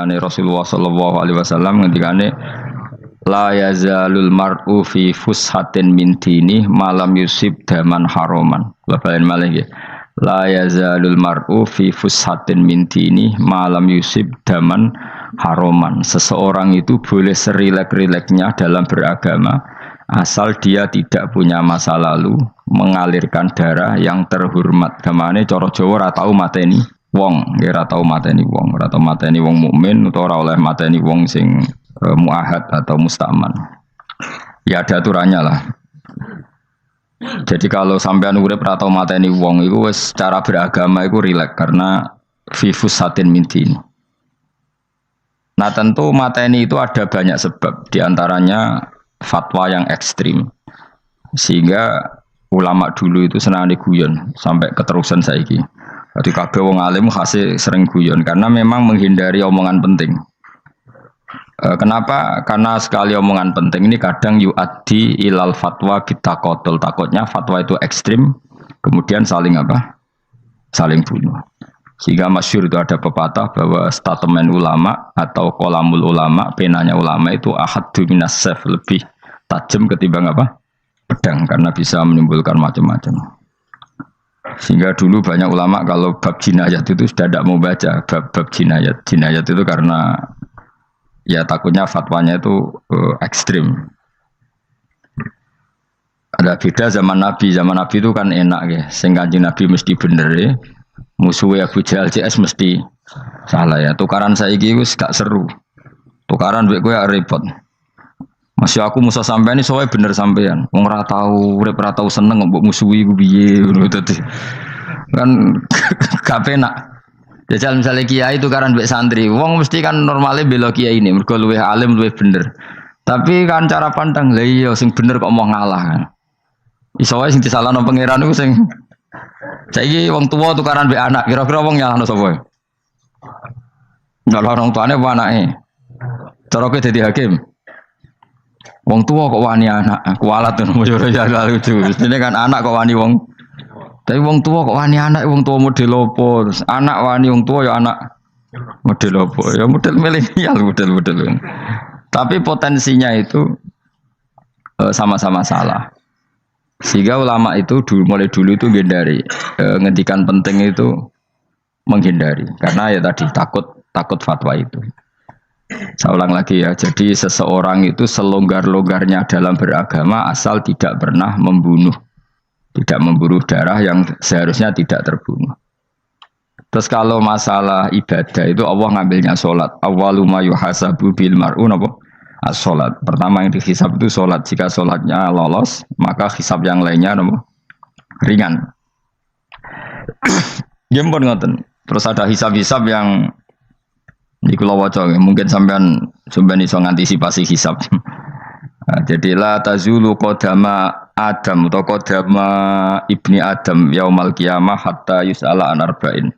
ngendikane Rasulullah sallallahu alaihi wasallam ngendikane la yazalul mar'u fi fushatin min dini malam yusib daman haroman. Bapak malih nggih. La yazalul mar'u fi fushatin min dini malam yusib daman haroman. Seseorang itu boleh serilek-rileknya dalam beragama asal dia tidak punya masa lalu mengalirkan darah yang terhormat. Gamane cara Jawa ora tau mateni wong, ora tau mateni wong, ora tau mateni wong mukmin utawa ora oleh mateni wong sing muahad atau mustaman. Ya ada aturannya lah. Jadi kalau sampean urip ora tau mateni wong iku wis cara beragama iku rileks karena fifus satin mintin. Nah tentu mateni itu ada banyak sebab, diantaranya fatwa yang ekstrim. Sehingga ulama dulu itu senang guyon sampai keterusan saiki. Jadi kabeh wong alim khase sering guyon karena memang menghindari omongan penting. Kenapa? Karena sekali omongan penting ini kadang yu'addi ilal fatwa kita kotul. Takutnya fatwa itu ekstrim, kemudian saling apa? Saling bunuh. Sehingga masyhur itu ada pepatah bahwa statement ulama atau kolamul ulama, penanya ulama itu ahaddu minas sayf, lebih tajam ketimbang apa? Pedang, karena bisa menimbulkan macam-macam. Sehingga dulu banyak ulama kalau bab jinayat itu sudah tidak mau baca bab jinayat. Jinayat itu karena ya takutnya fatwanya itu ekstrim. Ada beda zaman Nabi itu kan enak ya. Sing Kanjeng Nabi mesti bener ya. Musuhnya Abu Jahal CS mesti salah ya. Tukaran saiki wis gak seru. Tukaran mbek kowe repot. Masih aku musuh sampean iki soalnya bener sampean. Wong ora tau urip ora tau seneng mbok musuhi ku piye ngono dadi. Kan gak penak. Jajal misalnya kiai itu karena mbek santri, wong mesti kan normalnya bela kiai ini, mergo luwih alim luwih bener. Tapi kan cara pandang lah iya sing bener kok mau ngalah kan. Iso wae sing disalahno pangeran iku sing saiki wong tua tukaran mbek anak, kira-kira wong nyalahno sapa? Enggak orang tuane apa anake. Cara kowe dadi hakim. Wong tua kok wani anak, kualat ngono yo ya lucu. Mestine kan anak kok wani wong. Tapi wong tua kok wani anak, wong tua model opo? Terus anak wani wong tua ya anak model opo? Ya model milenial, model. Tapi potensinya itu sama-sama salah. Sehingga ulama itu mulai dulu itu menghindari ngendikan penting itu menghindari karena ya tadi takut fatwa itu. Saya ulang lagi ya. Jadi seseorang itu selonggar-longgarnya dalam beragama asal tidak pernah membunuh. Tidak memburu darah yang seharusnya tidak terbunuh. Terus kalau masalah ibadah itu Allah ngambilnya sholat. Awwaluma yuhasabu bil mar'un apa? As-sholat. Pertama yang dihisab itu sholat. Jika sholatnya lolos, maka hisab yang lainnya apa? Ringan. Gempon ngoten. Terus ada hisab-hisab yang di kula waca mungkin sampean iso ngantisipasi hisab. Nah, jadilah tazulu qadama Adam atau qadama ibni Adam yaumal qiyamah hatta yus'ala an arba'in.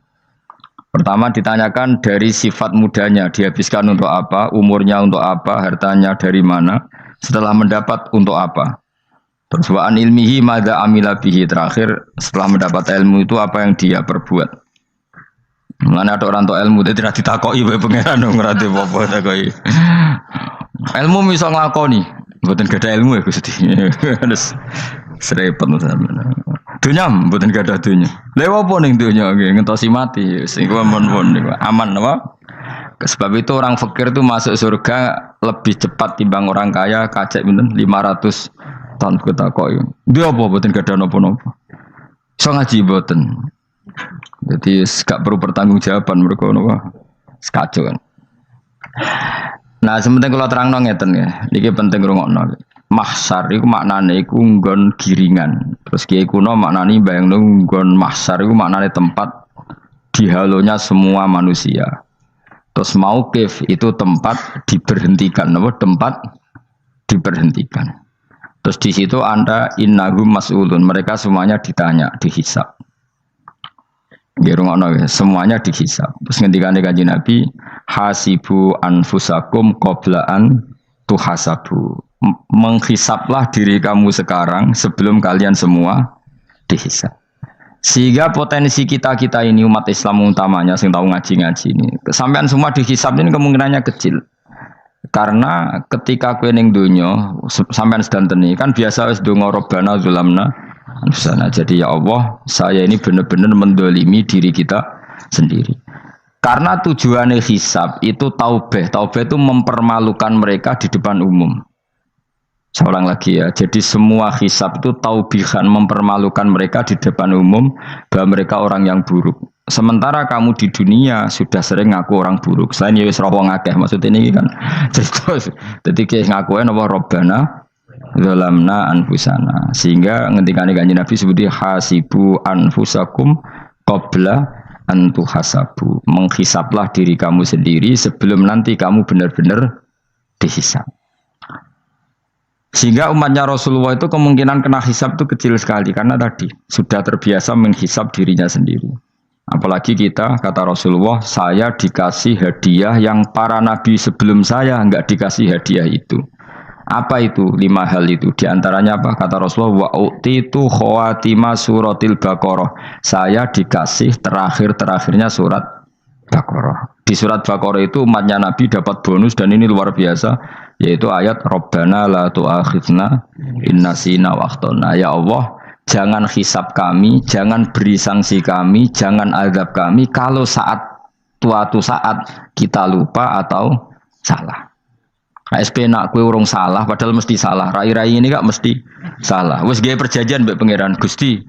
Pertama ditanyakan dari sifat mudanya, dihabiskan untuk apa, umurnya untuk apa, hartanya dari mana, setelah mendapat untuk apa. Terus wa an ilmihi madza amila bihi, terakhir setelah mendapat ilmu itu apa yang dia perbuat. Mulane ada orang tok ilmu tidak ditakoki wae pangeran ora apa takoki. Ilmu iso nglakoni, mboten gadah ilmu ya Gusti. Terus serepet sampeyan. Dunya mboten gadah dunya. Lha apa ning dunya nggih ngentosi mati sing mon-mon niku aman apa? Sebab itu orang fakir itu masuk surga lebih cepat timbang orang kaya kacek pinten 500 tahun ketakoki. Dia apa mboten gadah napa-napa. Iso ngaji mboten. Jadi gak perlu pertanggungjawaban mereka napa sekacau kan. Nah, sementing kalau terangno ngeten ya. Niki penting rungokno. Mahsyar iku maknane iku nggon giringan. Terus kiai kuno maknane bayangno nggon mahsyar iku maknane tempat dihalonya semua manusia. Terus mauqif itu tempat diberhentikan, napa tempat diberhentikan. Terus di situ Anda innahum mas'ulun, mereka semuanya ditanya, dihisab. Semuanya dihisab. Terus ngendikane Kanjeng Nabi, hasibu anfusakum qabla an tuhasabu. Menghisablah diri kamu sekarang sebelum kalian semua dihisab. Sehingga potensi kita ini umat Islam utamanya sing tahu ngaji-ngaji ini, sampean semua dihisab ini kemungkinannya kecil. Karena ketika kowe ning donya sampean sedanteni kan biasa wis donga Rabbana zulamna anfusana. Jadi ya Allah, saya ini benar-benar mendolimi diri kita sendiri. Karena tujuannya hisab itu taubah. Taubah itu mempermalukan mereka di depan umum. Seorang lagi ya. Jadi semua hisab itu taubihan, mempermalukan mereka di depan umum bahwa mereka orang yang buruk. Sementara kamu di dunia sudah sering ngaku orang buruk. Selain ya wis wong akeh maksud ini kan. Jadi ngakuin apa Rabbana zalamna anfusana. Sehingga ngendikane Kanjeng Nabi sebuti hasibu anfusakum qabla antu hasabu. Menghisaplah diri kamu sendiri sebelum nanti kamu benar-benar dihisap. Sehingga umatnya Rasulullah itu kemungkinan kena hisap itu kecil sekali karena tadi sudah terbiasa menghisap dirinya sendiri. Apalagi kita, kata Rasulullah, saya dikasih hadiah yang para nabi sebelum saya enggak dikasih hadiah itu. Apa itu? 5 hal itu. Di antaranya apa? Kata Rasulullah, wa u'titu khawatima suratil Baqarah. Saya dikasih terakhir-terakhirnya surat Baqarah. Di surat Baqarah itu umatnya Nabi dapat bonus dan ini luar biasa, yaitu ayat Rabbana la tu'akhidna inna sina wa akhtana. Ya Allah, jangan hisab kami, jangan beri sanksi kami, jangan azab kami kalau suatu saat kita lupa atau salah. KSP nak kue urung salah, padahal mesti salah. Rai-rai ini gak mesti salah. Wes gaya perjanjian mbek pangeran Gusti.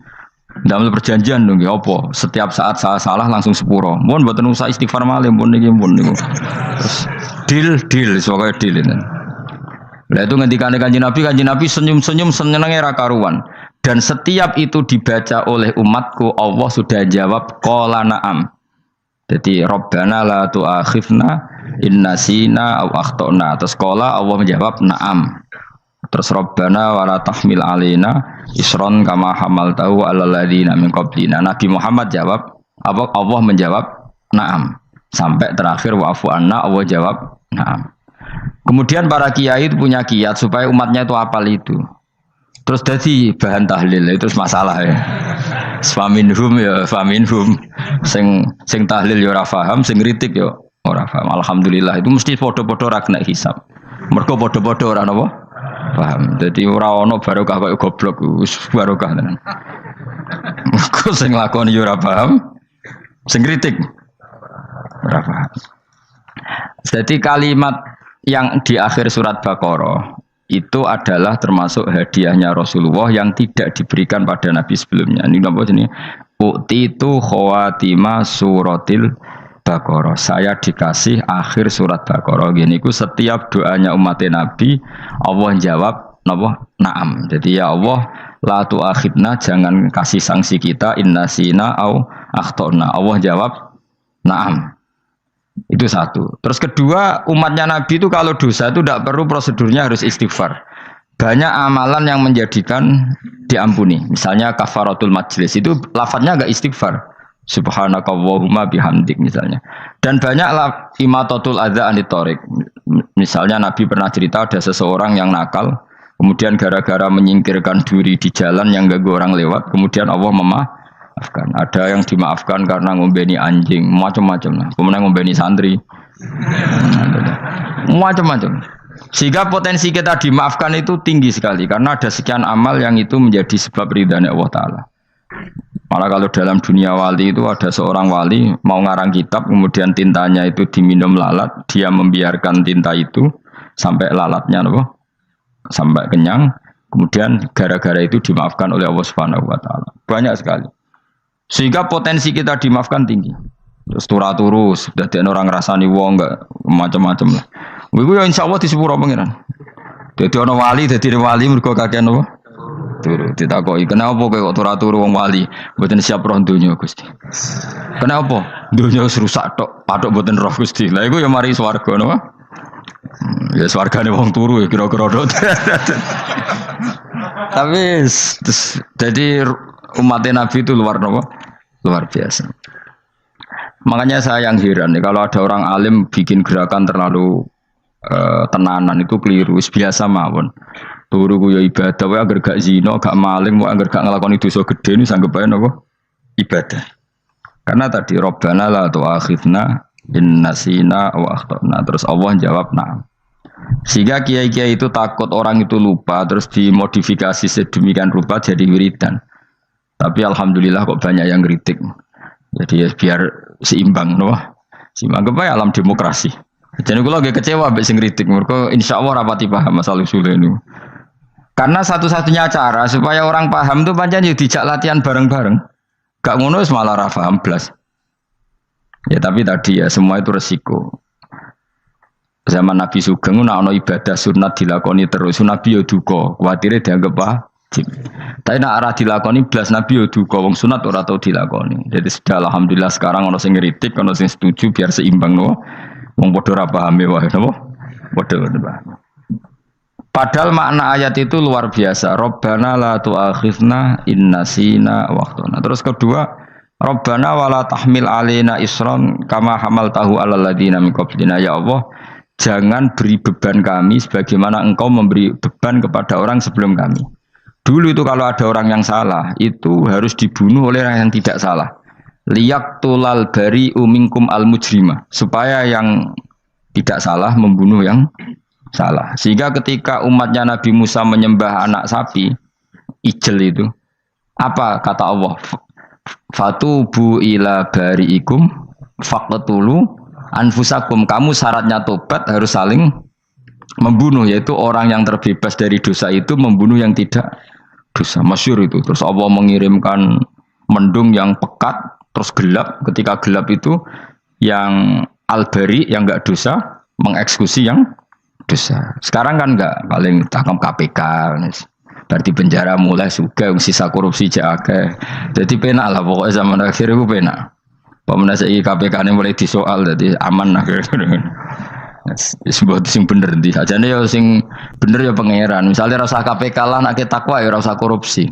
Dalam perjanjian dong, apa? Setiap saat saya salah langsung sepuro. Mohon buatan usah istighfar malih, mohon niki, mohon niku. Terus deal, soalnya deal ini. Lah itu ngendikane Kanjeng Nabi senyum-senyum senengnya ra karuan. Dan setiap itu dibaca oleh umatku, Allah sudah jawab qala na'am. Jadi Rabbana la tu'akhifna inna sina aw akhtana. Terus qala Allah menjawab na'am. Terus Rabbana wa la tahmil alaina isron kama hamaltahu 'alal ladzina min qablina. Nabi Muhammad jawab, Allah menjawab na'am. Sampai terakhir wa'fu anna, Allah jawab na'am. Kemudian para kiai itu punya kiat supaya umatnya itu hafal itu. Terus jadi bahan tahlil itu masalah ya. Faminhum ya faminhum. Sing tahlil ya ora paham, sing kritik ya ora paham. Alhamdulillah itu mesti padha-padha ra kena hisab. Mergo padha-padha ora napa? Paham. Jadi ora ono barokah kaya goblok wis barokah tenan. Mergo sing lakoni ya ora paham, sing kritik ora paham. Jadi kalimat yang di akhir surat Baqarah itu adalah termasuk hadiahnya Rasulullah yang tidak diberikan pada Nabi sebelumnya. Ini apa ini? U'titu khawatima suratil Baqarah. Saya dikasih akhir surat Baqarah. Gini ku setiap doanya umat Nabi Allah jawab napa? Na'am. Jadi ya Allah la tu'akhidna, jangan kasih sanksi kita inna sina au akhtana. Allah jawab na'am. Itu satu. Terus kedua, umatnya Nabi itu kalau dosa itu tidak perlu prosedurnya harus istighfar. Banyak amalan yang menjadikan diampuni. Misalnya kafaratul majlis itu lafadznya agak istighfar. Subhanakallahumma bihamdik misalnya. Dan banyak imatatul adza anit thoriq. Misalnya Nabi pernah cerita ada seseorang yang nakal, kemudian gara-gara menyingkirkan duri di jalan yang ganggu orang lewat, kemudian Allah memaafkan. Ada yang dimaafkan karena ngombeni anjing, macam-macam lah. Kemudian ngombeni santri, macam-macam. Sehingga potensi kita dimaafkan itu tinggi sekali karena ada sekian amal yang itu menjadi sebab ridhanya Allah Taala. Malah kalau dalam dunia wali itu ada seorang wali mau ngarang kitab, kemudian tintanya itu diminum lalat, dia membiarkan tinta itu sampai lalatnya sampai kenyang, kemudian gara-gara itu dimaafkan oleh Allah Subhanahu Wa Taala. Banyak sekali. Sehingga potensi kita dimaafkan tinggi. Terus turu sudah ada orang rasani wong enggak macam-macam lah. Iku ya insyaallah di sepuro pangeran. Dadi ana wali mergo kakean apa? Turu ditakoki, "Kenapa kowe kok turu wong wali? Mboten siap roh donya, Gusti." "Kenapa? Donya wis rusak tok, patok mboten roh Gusti." Lah iku ya mari swarga napa? Ya swargane wong turu ya kira-kira tok. Tapi jadi umat Nabi itu luar biasa. Makanya saya yang heran nih, kalau ada orang alim bikin gerakan terlalu tenanan itu keliru. Biasa mawon. Turu ku ya ibadah, wae agar gak zina, gak maling, wae agar gak nglakoni dosa gedhe ini sanggep ae napa? ibadah. Karena tadi Rabbana la tu'akhidna in nasina wa akhtana. Terus Allah jawab na'am. Sehingga kiai-kiai itu takut orang itu lupa terus dimodifikasi sedemikian rupa jadi wiridan. Tapi alhamdulillah kok banyak yang kritik. Jadi ya biar seimbang, no? Seimbang kepada alam demokrasi. Jadi kalau lagi kecewa ambek sing kritik, mereka insya Allah rapati paham masalah usul ini. Karena satu-satunya cara supaya orang paham itu pancen yo dijak latihan bareng-bareng. Gak ngono malah ra paham blas. Ya tapi tadi ya semua itu resiko. Zaman Nabi Sugeng ana ibadah sunat dilakoni terus Nabi yo duka, kuwatire dianggap wajib. Tapi nek ora dilakoni blas Nabi yo duka, wong sunat ora tau dilakoni. Jadi sudah alhamdulillah sekarang ana sing ngritik, ana sing setuju biar seimbang no. Wong padha ora pahame wae napa? Padha paham. Padahal makna ayat itu luar biasa. Rabbana la tu'akhidna in nasina wa akhtana. Terus kedua, Rabbana wala tahmil alaina isron kama hamaltahu alal ladina min qablina. Ya Allah, jangan beri beban kami sebagaimana Engkau memberi beban kepada orang sebelum kami. Dulu itu kalau ada orang yang salah, itu harus dibunuh oleh orang yang tidak salah. Liyaktulal bari minkum al mujrima, supaya yang tidak salah membunuh yang salah. Sehingga ketika umatnya Nabi Musa menyembah anak sapi ijel itu, apa kata Allah? Fatubu ila bariikum faqtulu anfusakum. Kamu syaratnya tobat harus saling membunuh, yaitu orang yang terbebas dari dosa itu membunuh yang tidak dosa. Masyhur itu. Terus Allah mengirimkan mendung yang pekat terus gelap. Ketika gelap itu yang al-bari yang enggak dosa mengeksekusi yang dosa. Sekarang kan enggak, paling tangkap KPK. Berarti penjara mulai suka sisa korupsi jake. Jadi penak lah pokoknya zaman akhir itu penak. Pemenang KPK ini mulai disoal jadi aman lah. Sebuah sing bener di aja nih ya sing bener ya pangeran. Misalnya rasa KPK lah nak takwa ya rasa korupsi.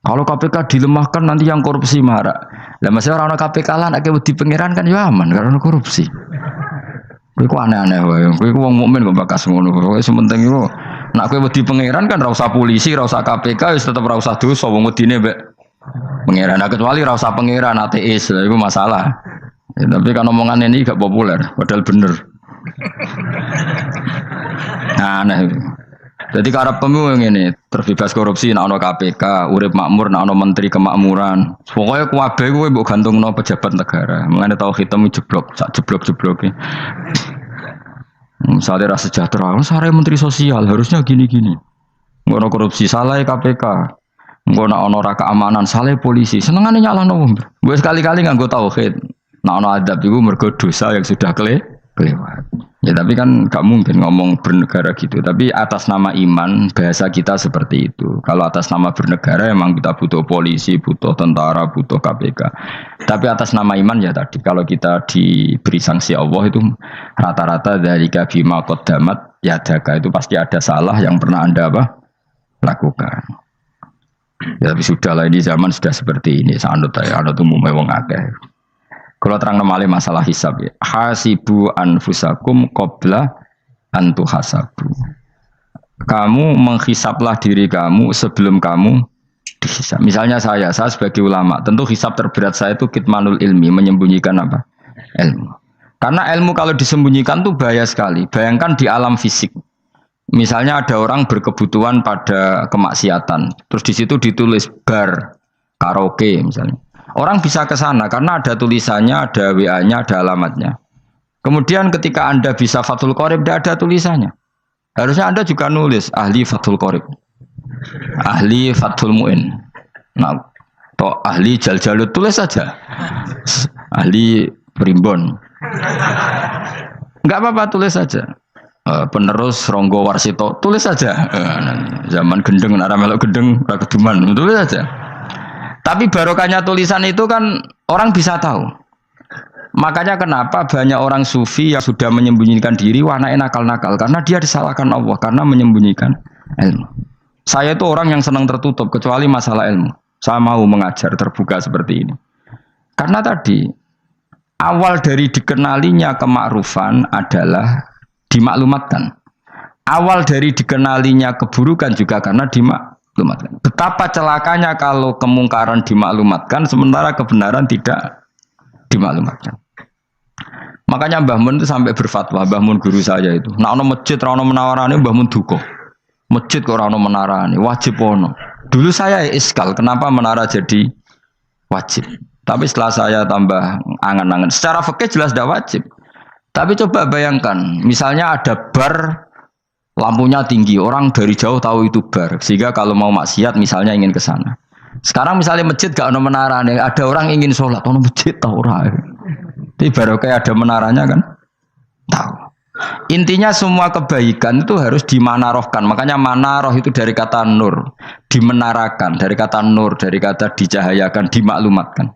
Kalau KPK dilemahkan nanti yang korupsi marah. Lah masalah orang KPK lah nak di pangeran kan ya aman karena korupsi. Iku aneh-aneh wae. Iku wong mukmin kok bakas ngono. Pokoke sementing iku nek kowe wedi pangeran kan ra usah polisi, ra usah KPK wis tetep ra usah dosa wong wedine mbek pangeran. Nah, kecuali ra usah pangeran ateis, lha iku masalah. Ya, tapi kan omongan ini gak populer, padahal bener. Nah, aneh. Jadi karep pemilu ngene, terbebas korupsi nek ana KPK, urip makmur nek ana menteri kemakmuran. Pokoke kabeh kuwi mbok gantungno pejabat negara. Mengane tau hitam jeblok, sak jeblok-jebloke. Misalnya rasa sejahtera, sare menteri sosial harusnya gini-gini. Ngono korupsi salah KPK. Ngono ana ora keamanan salah polisi. Senengane nyalahno wong. Gue sekali-kali nganggo tauhid. Nek ana adab iku mergo dosa yang sudah kelewat. Ya tapi kan gak mungkin ngomong bernegara gitu. Tapi atas nama iman bahasa kita seperti itu. Kalau atas nama bernegara emang kita butuh polisi, butuh tentara, butuh KPK. Tapi atas nama iman ya tadi kalau kita diberi sanksi Allah itu rata-rata dari bima qaddamat yadaka itu pasti ada salah yang pernah Anda lakukan. Ya, tapi sudahlah ini zaman sudah seperti ini. Sanut umumnya wong akeh. Kalau terang namanya masalah hisab ya. Hasibu anfusakum qabla antu hasabu. Kamu menghisaplah diri kamu sebelum kamu dihisab. Misalnya saya sebagai ulama, tentu hisab terberat saya itu kitmanul ilmi, menyembunyikan apa? Ilmu. Karena ilmu kalau disembunyikan tuh bahaya sekali. Bayangkan di alam fisik. Misalnya ada orang berkebutuhan pada kemaksiatan, terus di situ ditulis bar, karaoke misalnya. Orang bisa ke sana karena ada tulisannya, ada WA-nya, ada alamatnya. Kemudian ketika Anda bisa Fathul Qorib, tidak ada tulisannya. Harusnya Anda juga nulis ahli Fathul Qorib, ahli Fathul Mu'in, nah, atau ahli Jaljalut, tulis saja. Ahli Primbon. Enggak apa-apa, tulis saja. Penerus Ronggo Warsito, tulis saja. Zaman gendeng, nara melok gendeng, rakeduman, tulis saja. Tapi barokahnya tulisan itu kan orang bisa tahu. Makanya kenapa banyak orang sufi yang sudah menyembunyikan diri warnanya nakal-nakal. Karena dia disalahkan Allah. Karena menyembunyikan ilmu. Saya itu orang yang senang tertutup. Kecuali masalah ilmu. Saya mau mengajar terbuka seperti ini. Karena tadi awal dari dikenalinya kemakrufan adalah dimaklumatkan. Awal dari dikenalinya keburukan juga karena maklumatkan. Betapa celakanya kalau kemungkaran dimaklumatkan sementara kebenaran tidak dimaklumatkan. Makanya Mbah Mun itu sampai berfatwa, Mbah Mun guru saya itu. Nah ono masjid ra ono menawarane Mbah Mun duka. Masjid kok ora ono menarane, wajib ono. Dulu saya iskal, kenapa menara jadi wajib? Tapi setelah saya tambah angan-angan, secara fikih jelas tidak wajib. Tapi coba bayangkan, misalnya ada bar lampunya tinggi, orang dari jauh tahu itu bar, sehingga kalau mau maksiat misalnya ingin ke sana. Sekarang misalnya masjid gak ono menarane, ada orang ingin sholat, ono masjid tahu ora. Tapi baru kayak ada menaranya kan? Tahu. Intinya semua kebaikan itu harus dimanarohkan. Makanya manaroh itu dari kata nur. Dimenarakan. Dari kata nur. Dari kata dicahayakan. Dimaklumatkan.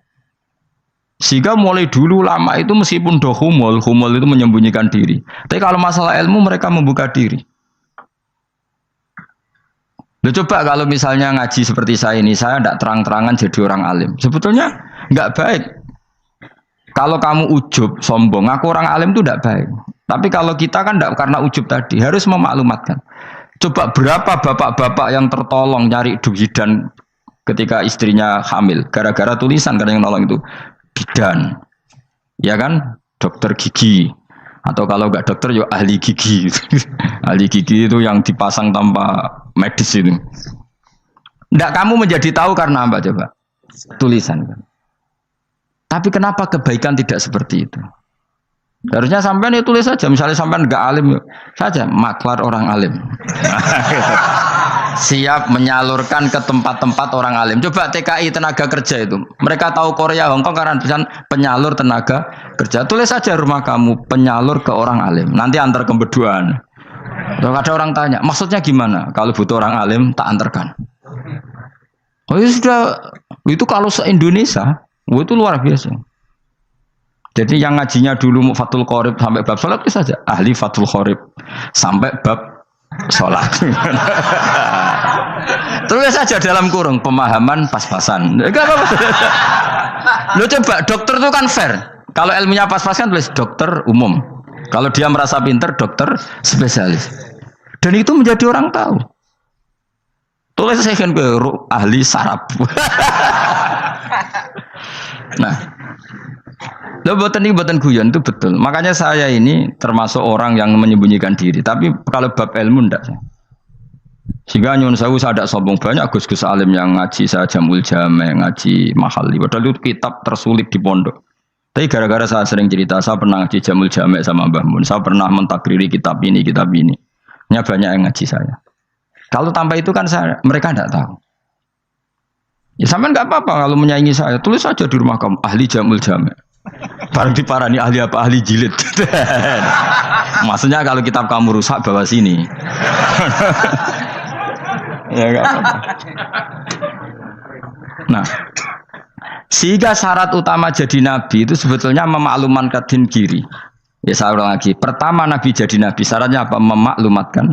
Sehingga mulai dulu lama itu meskipun humul itu menyembunyikan diri. Tapi kalau masalah ilmu mereka membuka diri. Loh, coba kalau misalnya ngaji seperti saya ini. Saya tidak terang-terangan jadi orang alim. Sebetulnya nggak baik. Kalau kamu ujub, sombong, aku orang alim itu tidak baik. Tapi kalau kita kan tidak karena ujub tadi, harus memaklumatkan. Coba berapa bapak-bapak yang tertolong nyari bidan ketika istrinya hamil. Gara-gara tulisan, karena yang nolong itu bidan. Ya kan? Dokter gigi. Atau kalau nggak dokter, ya ahli gigi. Ahli gigi itu yang dipasang tanpa medis itu. Tidak kamu menjadi tahu karena apa coba? Tulisan kan. Tapi kenapa kebaikan tidak seperti itu? Harusnya sampean ya tulis saja. Misalnya sampean enggak alim saja, maklar orang alim. Siap menyalurkan ke tempat-tempat orang alim. Coba TKI tenaga kerja itu. Mereka tahu Korea, Hongkong karena tulisan penyalur tenaga kerja. Tulis saja rumah kamu penyalur ke orang alim. Nanti antar ke beduan. Kalau ada orang tanya, maksudnya gimana? Kalau butuh orang alim tak antarkan. Oh ya sudah, itu kalau se-Indonesia. Itu luar biasa. Jadi yang ngajinya dulu Fathul Qorib sampai bab sholat itu saja ahli Fathul Qorib sampai bab sholat. Terus saja dalam kurung pemahaman pas-pasan. Lo coba dokter itu kan fair. Kalau ilmunya pas-pasan tulis dokter umum. Kalau dia merasa pinter dokter spesialis. Dan itu menjadi orang tahu. Tulis saya kan ke ahli saraf. Nah, lo buatan guyon itu betul. Makanya saya ini termasuk orang yang menyembunyikan diri. Tapi kalau bab ilmu ndak. Sehingga nyun saya ada sombong banyak gus-gus alim yang ngaji saya jamul jame, ngaji mahali. Padahal itu kitab tersulit di pondok. Tapi gara-gara saya sering cerita, saya pernah ngaji jamul jame sama Mbah Mun. Saya pernah mentakriri kitab ini. Ini banyak yang ngaji saya. Kalau tanpa itu kan mereka tidak tahu. Ya sampean nggak apa-apa kalau menyaingi saya, tulis saja di rumah kamu ahli jamul jame. Barang diparani ahli apa? Ahli jilid. Maksudnya kalau kitab kamu rusak bawa sini. Ya nggak apa-apa. Nah, sehingga syarat utama jadi nabi itu sebetulnya memaklumatkan diri. Ya saya ulang lagi. Pertama nabi jadi nabi syaratnya apa? Memaklumatkan.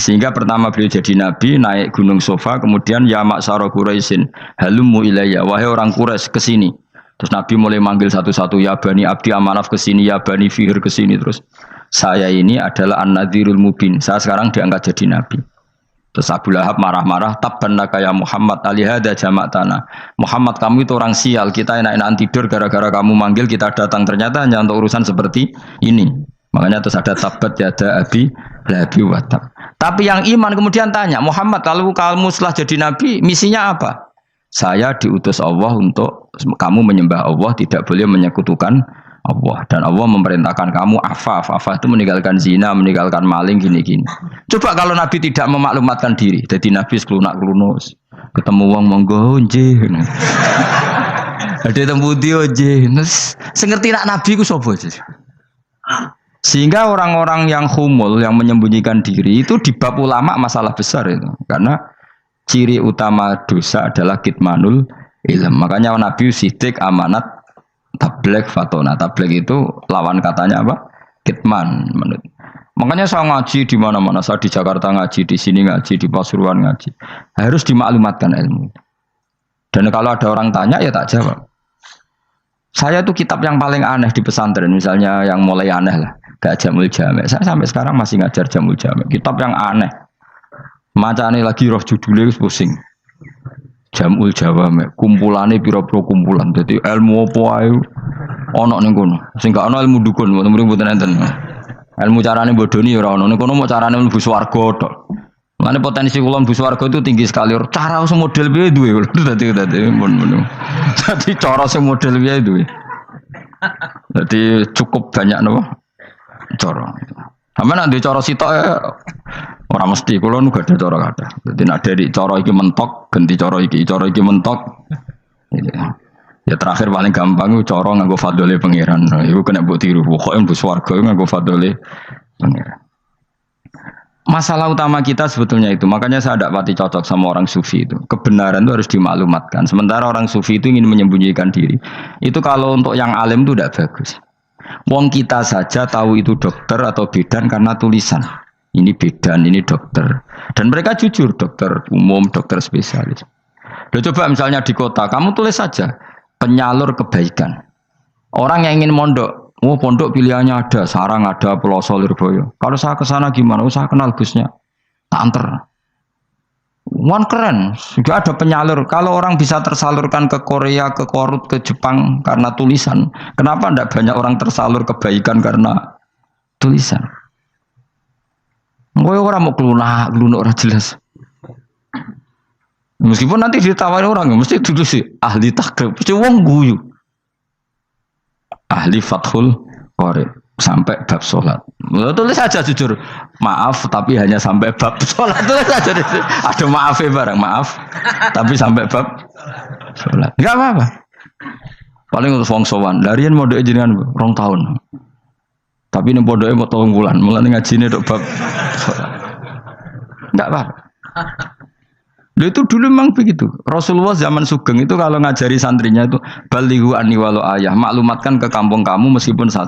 Sehingga pertama beliau jadi nabi naik gunung Sofa, kemudian ya maksara Quraisyin halummu ilayya, wahai orang Quraisy kesini. Terus nabi mulai manggil satu-satu, ya bani Abdi Amanaf kesini, ya bani Fihr kesini. Terus saya ini adalah an-nadhirul mubin, saya sekarang diangkat jadi nabi. Terus Abu Lahab marah-marah, tabban laka ya Muhammad alihada jama'tana. Muhammad kamu itu orang sial, kita enak-enakan tidur gara-gara kamu manggil kita datang, ternyata hanya untuk urusan seperti ini. Makanya terus ada tabat yada abi labi watab. Tapi yang iman kemudian tanya, Muhammad kalau kamu setelah jadi nabi misinya apa? Saya diutus Allah untuk kamu menyembah Allah, tidak boleh menyekutukan Allah. Dan Allah memerintahkan kamu afaf itu meninggalkan zina, meninggalkan maling gini-gini. Coba kalau nabi tidak memaklumatkan diri, jadi nabi seklunak-klunus, ketemu wong monggo nggih. Ada tembu dia nggih. Sing ngerti nak nabi ku sapa? Sehingga orang-orang yang humul, yang menyembunyikan diri itu di bab ulama masalah besar itu. Karena ciri utama dosa adalah kitmanul ilm. Makanya Nabi sidik amanat tabligh fatona. Tabligh itu lawan katanya apa? Kitman. Makanya saya ngaji di mana-mana. Saya di Jakarta ngaji, di sini ngaji, di Pasuruan ngaji. Harus dimaklumatkan ilmu. Dan kalau ada orang tanya ya tak jawab. Saya tuh kitab yang paling aneh di pesantren, misalnya yang mulai aneh lah. Gak jamul jamek. Saya sampai sekarang masih ngajar jamul jamek. Kitab yang aneh. Macane lagi roh judulnya wis pusing. Jamul Jawame, kumpulane pira-pira kumpulan. Dadi ilmu apa ae ana ning kono. Sing gak ana ilmu dukun, mboten enten. Ilmu carane bodoni ya ora ana. Ning kono mau carane mlebu swarga tok. Mane potensi kula mlebu swarga itu tinggi sekali. Cara sing model piye duwe. Dadi mun. Dadi cara sing model piye duwe. Dadi cukup banyak napa? Cara. Sampe nek cara sitok ora mesti kula nu gak ada cara kathah. Dadi nek dari cara iki mentok ganti cara iki mentok. Ya terakhir paling gampang itu cara nganggo fadhole pangeran. Iku kena mbok tiru. Pokoke mbok swarga nganggo fadhole pangeran. Masalah utama kita sebetulnya itu. Makanya saya tidak pati cocok sama orang sufi itu. Kebenaran itu harus dimaklumatkan. Sementara orang sufi itu ingin menyembunyikan diri. Itu kalau untuk yang alim itu tidak bagus. Wong kita saja tahu itu dokter atau bidan karena tulisan. Ini bidan, ini dokter. Dan mereka jujur, dokter umum, dokter spesialis. Loh, coba misalnya di kota, kamu tulis saja penyalur kebaikan. Orang yang ingin mondok, pondok pilihannya ada, Sarang ada, Peloso, Lirboyo. Kalau saya ke sana gimana? Saya kenal busnya, tak anter. Wan keren, sudah ada penyalur. Kalau orang bisa tersalurkan ke Korea, ke Korut, ke Jepang karena tulisan, kenapa tidak banyak orang tersalur kebaikan karena tulisan? Gue orang mau kelunak orang jelas. Meskipun nanti ditawari orang, mesti dulu sih ahli takrib, mesti wong guyu, ahli fathul qorib sampai bab sholat. Tulis saja jujur, maaf tapi hanya sampai bab sholat. Tulis saja, ada maafnya bareng, maaf tapi sampai bab sholat. Enggak apa-apa. Paling untuk wong sowan, darian mau doa jenengan 2 tahun. Tapi ini bodohnya mau 3 bulan, mulai ngaji ini dok bab. Enggak apa. Lalu itu dulu memang begitu. Rasulullah zaman Sugeng itu kalau ngajari santrinya itu balighu anni walau ayah, maklumatkan ke kampung kamu meskipun 1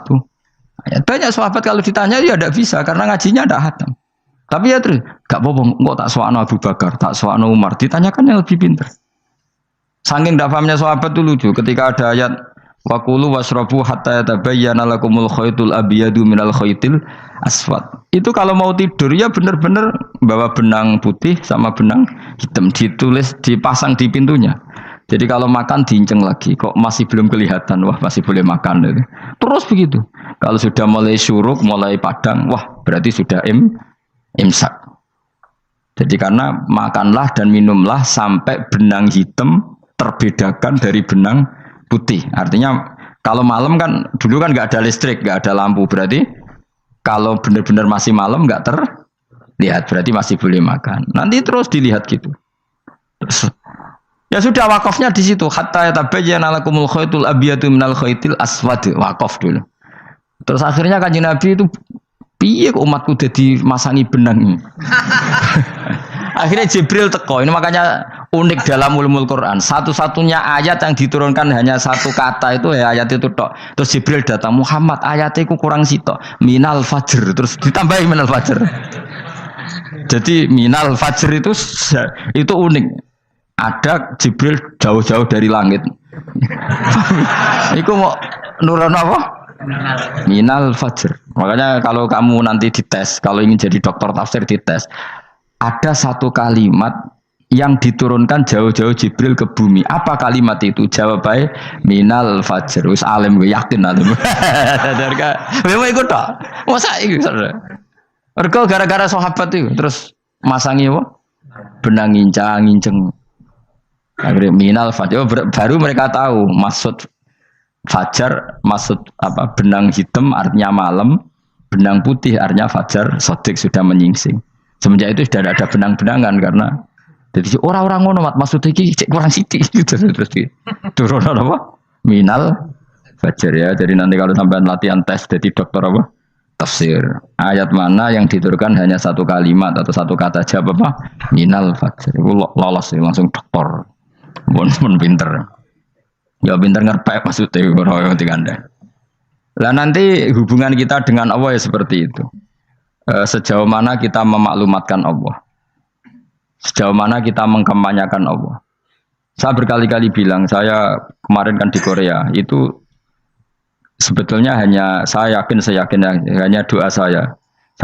ayat. Banyak sahabat kalau ditanya ya tidak bisa karena ngajinya ada hatam. Tapi ya terus, gak apa-apa, kok tak soal Abu Bakar, tak soal Umar, ditanyakan yang lebih pintar. Saking tidak pahamnya sahabat itu lucu, ketika ada ayat wa kulu wasrabu hatta yatabayyana lakumul khaytul abyadu minal khaytil aswad. Itu kalau mau tidur ya benar-benar bawa benang putih sama benang hitam, ditulis dipasang di pintunya. Jadi kalau makan diinceng lagi, kok masih belum kelihatan, wah masih boleh makan. Terus begitu. Kalau sudah mulai syuruk, mulai padang, wah berarti sudah imsak. Jadi karena makanlah dan minumlah sampai benang hitam terbedakan dari benang putih. Artinya kalau malam kan dulu kan nggak ada listrik, nggak ada lampu, berarti kalau benar-benar masih malam nggak terlihat, berarti masih boleh makan. Nanti terus dilihat gitu. Terus, ya sudah wakafnya di situ. Hatta yatabayyana lakumul khaytul abyadu minal khaytil aswad. Wakaf dulu. Terus akhirnya Kanjeng Nabi itu piye kok umatku jadi masangi benang ini. Akhirnya Jibril teko. Ini makanya unik dalam ulumul Quran. Satu-satunya ayat yang diturunkan hanya 1 kata itu ya ayat itu tok. Terus Jibril datang, Muhammad ayatnya itu kurang sitok. Minal fajr. Terus ditambahi minal fajr. Jadi minal fajr itu unik. Ada Jibril jauh-jauh dari langit. Iku mau nurun apa? Minal fajr. Makanya kalau kamu nanti dites, kalau ingin jadi dokter tafsir dites, ada 1 kalimat yang diturunkan jauh-jauh Jibril ke bumi. Apa kalimat itu? Jawab baik, minal fajr. Wis alim gue yakin alim. Memang ikut tak? Masa itu? Mereka gara-gara sahabat itu terus masangi apa? Benang ngincang. Akhirnya minal fajr. Baru mereka tahu maksud fajar, maksud apa? Benang hitam artinya malam, benang putih artinya fajar. Sodik sudah menyingsing. Semenjak itu sudah ada benang-benangan karena jadi orang-orang ngono maksudnya iki kurang sithik gitu terus turun apa? Minal fajr ya. Jadi nanti kalau sampai latihan tes jadi dokter apa? Tafsir. Ayat mana yang diturunkan hanya 1 kalimat atau 1 kata jawab apa? Minal fajr. Itu lolos langsung dokter. Pun pinter. Ya pinter ngerpek maksudnya orang tinggal. Lah nanti hubungan kita dengan Allah ya seperti itu. Sejauh mana kita memaklumatkan Allah, sejauh mana kita mengkampanyakan Allah. Saya berkali-kali bilang, saya kemarin kan di Korea itu sebetulnya hanya saya yakin hanya doa saya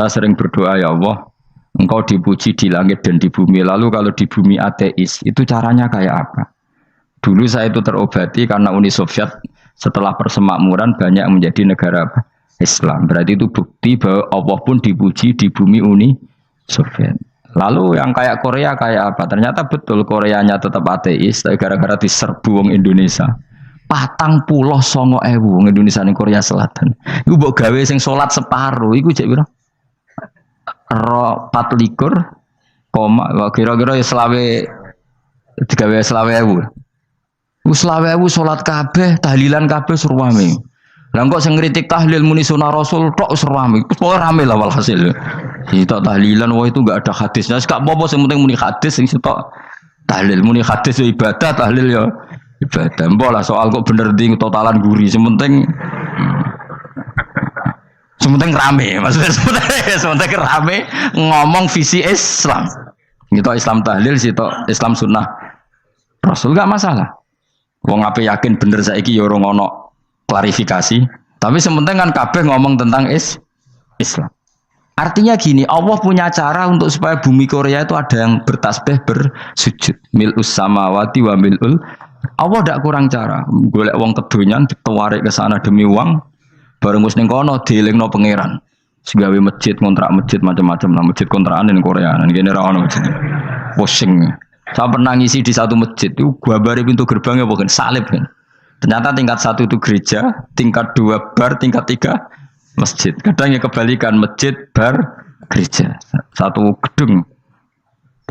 sering berdoa ya Allah Engkau dipuji di langit dan di bumi. Lalu kalau di bumi ateis, itu caranya kayak apa? Dulu saya itu terobati karena Uni Soviet setelah persemakmuran banyak menjadi negara Islam. Berarti itu bukti bahwa Allah pun dipuji di bumi Uni Soviet. Lalu yang kayak Korea kayak apa? Ternyata betul Koreanya tetap ateis, tapi gara-gara diserbu wong Indonesia. 49.000 wong Indonesia ning Korea Selatan. Iku mbok gawe sing salat separuh, iku jek pira? 24, kira-kira ya selawe digawe selawe ewu. Selawe ewu salat kabeh, tahlilan kabeh surwame. Lah kok sing ngritik tahlil muni sunah Rasul tok surwame. Pokoke rame lah walhasil. Kita tahlilan wah itu enggak ada hadisnya. Gak apa-apa sing penting muni hadis sing sitok tahlil muni hadis ya ibadah, tahlil ya ibadah. Mbok lah soal kok bener ding totalan guri sing penting rame, maksudnya sementara rame ngomong visi Islam. Gitu Islam tahlil, situ Islam sunnah Rasul gak masalah. Wong ape yakin bener saiki ya ora ono klarifikasi. Tapi sementing kan kabeh ngomong tentang Islam. Artinya gini, Allah punya cara untuk supaya bumi Korea itu ada yang bertasbih bersujud. Mil'us samawati wa mil'ul. Allah tidak kurang cara. Golek wong kedonyan ditawarik ke sana demi uang. Bareng wis ning kono dielingno pangeran. Segawe masjid, kontrak masjid macam-macam lah, masjid kontrakan ning Korea. Nang kene ra ono masjid. Pusing. Saya pernah ngisi di satu masjid itu gambare pintu gerbangnya bukan salib kan. Ternyata tingkat 1 itu gereja, tingkat 2 bar, tingkat 3 masjid. Kadang ya kebalikan masjid, bar, gereja. Satu gedung.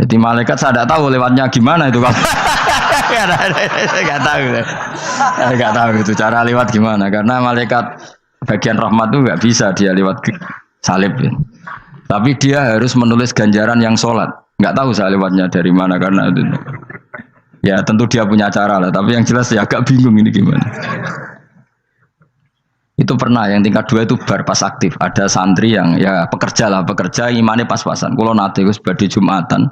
Jadi malaikat saya tidak tahu lewatnya gimana itu. Enggak tahu itu cara lewat gimana karena malaikat bagian rahmat itu nggak bisa dia lewat salib ya. Tapi dia harus menulis ganjaran yang sholat. Nggak tahu saya lewatnya dari mana karena itu. Ya tentu dia punya cara lah. Tapi yang jelas ya agak bingung ini gimana. Itu pernah yang tingkat 2 itu bar pas aktif. Ada santri yang ya pekerja imannya pas-pasan. Kalau nanti gus badhe Jumatan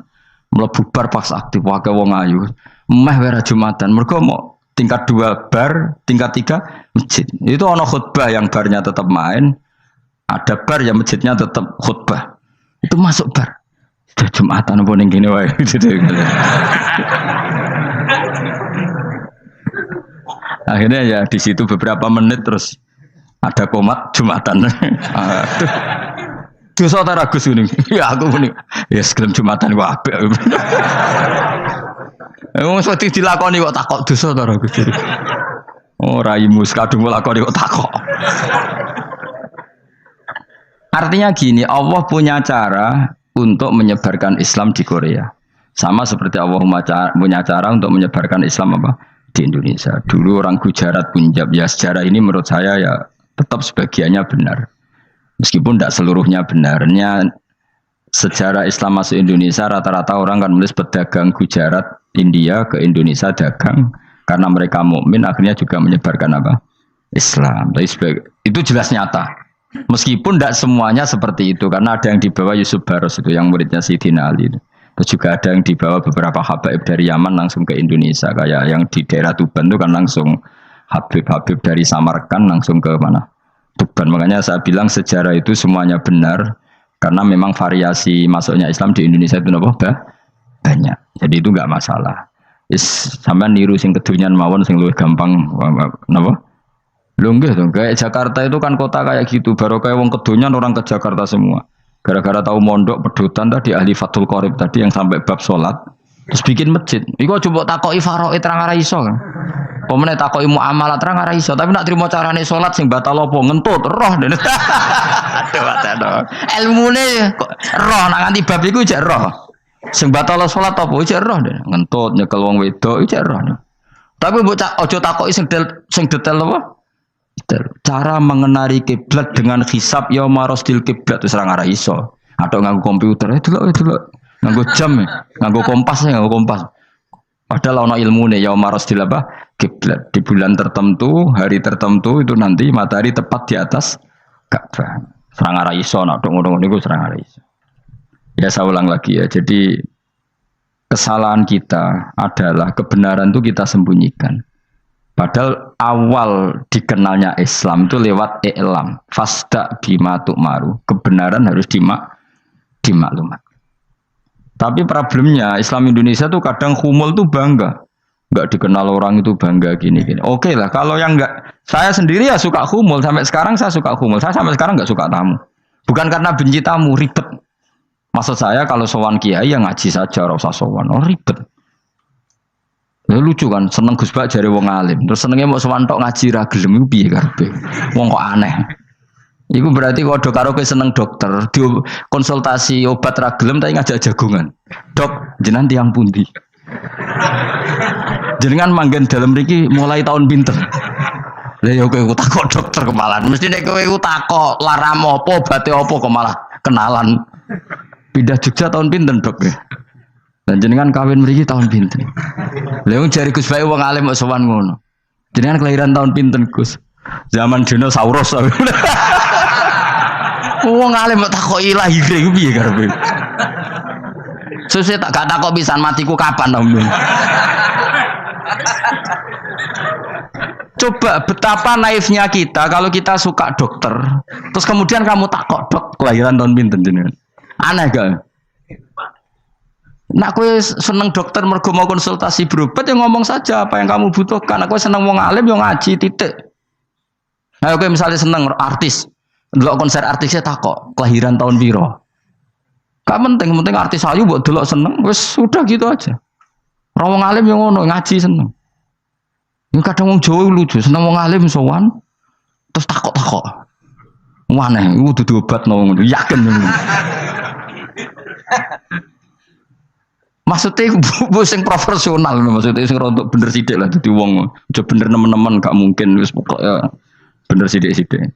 mlebu bar pas aktif wae wong ayu. Meh wera Jumatan. Mergo mau tingkat 2 bar, tingkat 3 masjid. Itu ono khutbah yang barnya tetap main, ada bar yang masjidnya tetap khutbah. Itu masuk bar. Sudah Jumatan apa ning kene wae gitu. Akhirnya ya di situ beberapa menit terus ada komat Jumatan. Aduh. Dosa ta Gus ini. Ya aku muni. Ya segelem Jumatan wae apik. Wong mesti dilakoni kok takok dosa ta Gus. Oh raimu kadung lakoni kok takok. Artinya gini, Allah punya cara untuk menyebarkan Islam di Korea. Sama seperti Allah punya cara untuk menyebarkan Islam apa di Indonesia. Dulu orang Gujarat, Punjab, ya sejarah ini menurut saya ya tetap sebagiannya benar. Meskipun tidak seluruhnya benarnya sejarah Islam masuk Indonesia rata-rata orang kan menulis pedagang Gujarat, India ke Indonesia dagang karena mereka mukmin akhirnya juga menyebarkan apa? Islam. Itu jelas nyata. Meskipun tidak semuanya seperti itu karena ada yang dibawa Yusuf Baros itu yang muridnya Sayyidina Ali. Terus juga ada yang dibawa beberapa habaib dari Yaman langsung ke Indonesia kayak yang di daerah Tuban itu kan langsung habib-habib dari Samarkand langsung ke mana? Tuban. Makanya saya bilang sejarah itu semuanya benar karena memang variasi masuknya Islam di Indonesia itu banyak. Jadi itu enggak masalah. Sampean niru sing kedunyan mawon sing luwih gampang napa? Lho nggih to, kayak Jakarta itu kan kota kayak gitu, baru kayak wong kedonyan orang ke Jakarta semua. Gara-gara tahu mondok pedutan tadi ahli Fathul Qorib tadi yang sampai bab salat, terus bikin masjid. Iku coba takoki faraid terang ora iso kan. Pemene takoki muamalah terang ora iso, tapi nak trimo carane salat sing batal apa ngentut roh dene. Aduh. Ilmune kok roh nak nganti bab iku jek roh. Sing batal salat apa jek roh dene. Ngentut nyekel wong wedok jek roh. Tapi mbok aja takoki sing detail apa? Cara mengenali kiblat dengan hisab ya marosdil kiblat itu serang arah iso. Atau nganggo komputer itu loh. Nganggo jam, nganggo kompas. Padahal ana ilmune ya marosdil apa? Kiblat. Di bulan tertentu, hari tertentu itu nanti matahari tepat di atas Ka'bah. Serang arah iso, nak ngono niku serang arah iso. Ya saya ulang lagi ya. Jadi kesalahan kita adalah kebenaran itu kita sembunyikan. Padahal awal dikenalnya Islam itu lewat i'lam. Fasda bima tu'maru. Kebenaran harus dimaklumat. Tapi problemnya Islam Indonesia tuh kadang humul tuh bangga. Nggak dikenal orang itu bangga gini-gini. Oke lah, kalau yang nggak, saya sendiri ya suka humul. Sampai sekarang saya suka humul. Saya sampai sekarang nggak suka tamu. Bukan karena benci tamu, ribet. Maksud saya kalau sowan kiai ya ngaji saja, ora usah sowan. Oh ribet. Ya lucu kan, seneng Gus Bak jare wong alim. Terus senenge mau sowan tok ngaji ra gelem iku piye karepe? Wong kok aneh. Iku berarti kalau do karo kowe seneng dokter, di konsultasi obat ra gelem tapi ngajak jagongan. Dok, jenengan tiyang pundi? Jenengan manggen dalam mriki mulai tahun pinten? Lah ya kowe takok dokter kemalan. Mesti nek kowe takok laram apa, obate apa kok malah kenalan. Pindah Jogja tahun pinten, Dok? Dan jenengan kawin mriki tahun pinten? Lah wong jare Gus Bae wong alim kok sowan ngono. Jenengan kelahiran tahun pinten, Gus? Zaman dinosaurus. Wong alim kok takoki lahire iku piye karepe? Sesuk tak gak takok pisan matiku kapan, Om. Coba betapa naifnya kita kalau kita suka dokter, terus kemudian kamu takok, Dok, kelahiran tahun pinten jenengan? Aneh gak? Nak kowe seneng dokter mergo mau konsultasi berobat ya ngomong saja apa yang kamu butuhkan. Aku seneng wong alim yo ngaji titik. Nah, kowe misalnya seneng artis, ndelok konser artisnya takok, kelahiran tahun piro? Gak penting, penting artis ayu mbok delok seneng, wis sudah gitu aja. Ora wong alim yo ngono, ngaji seneng. Ini kadang wong Jawa lucu, seneng wong alim sowan terus takok-takok. Waneh, iku dudu obat ngono, yakin. Maksudnya bu sing profesional, maksudnya sing rontok bener sidik lah, jadi wong aja bener nemen-nemen gak mungkin wis pokoknya bener sidik-sidik.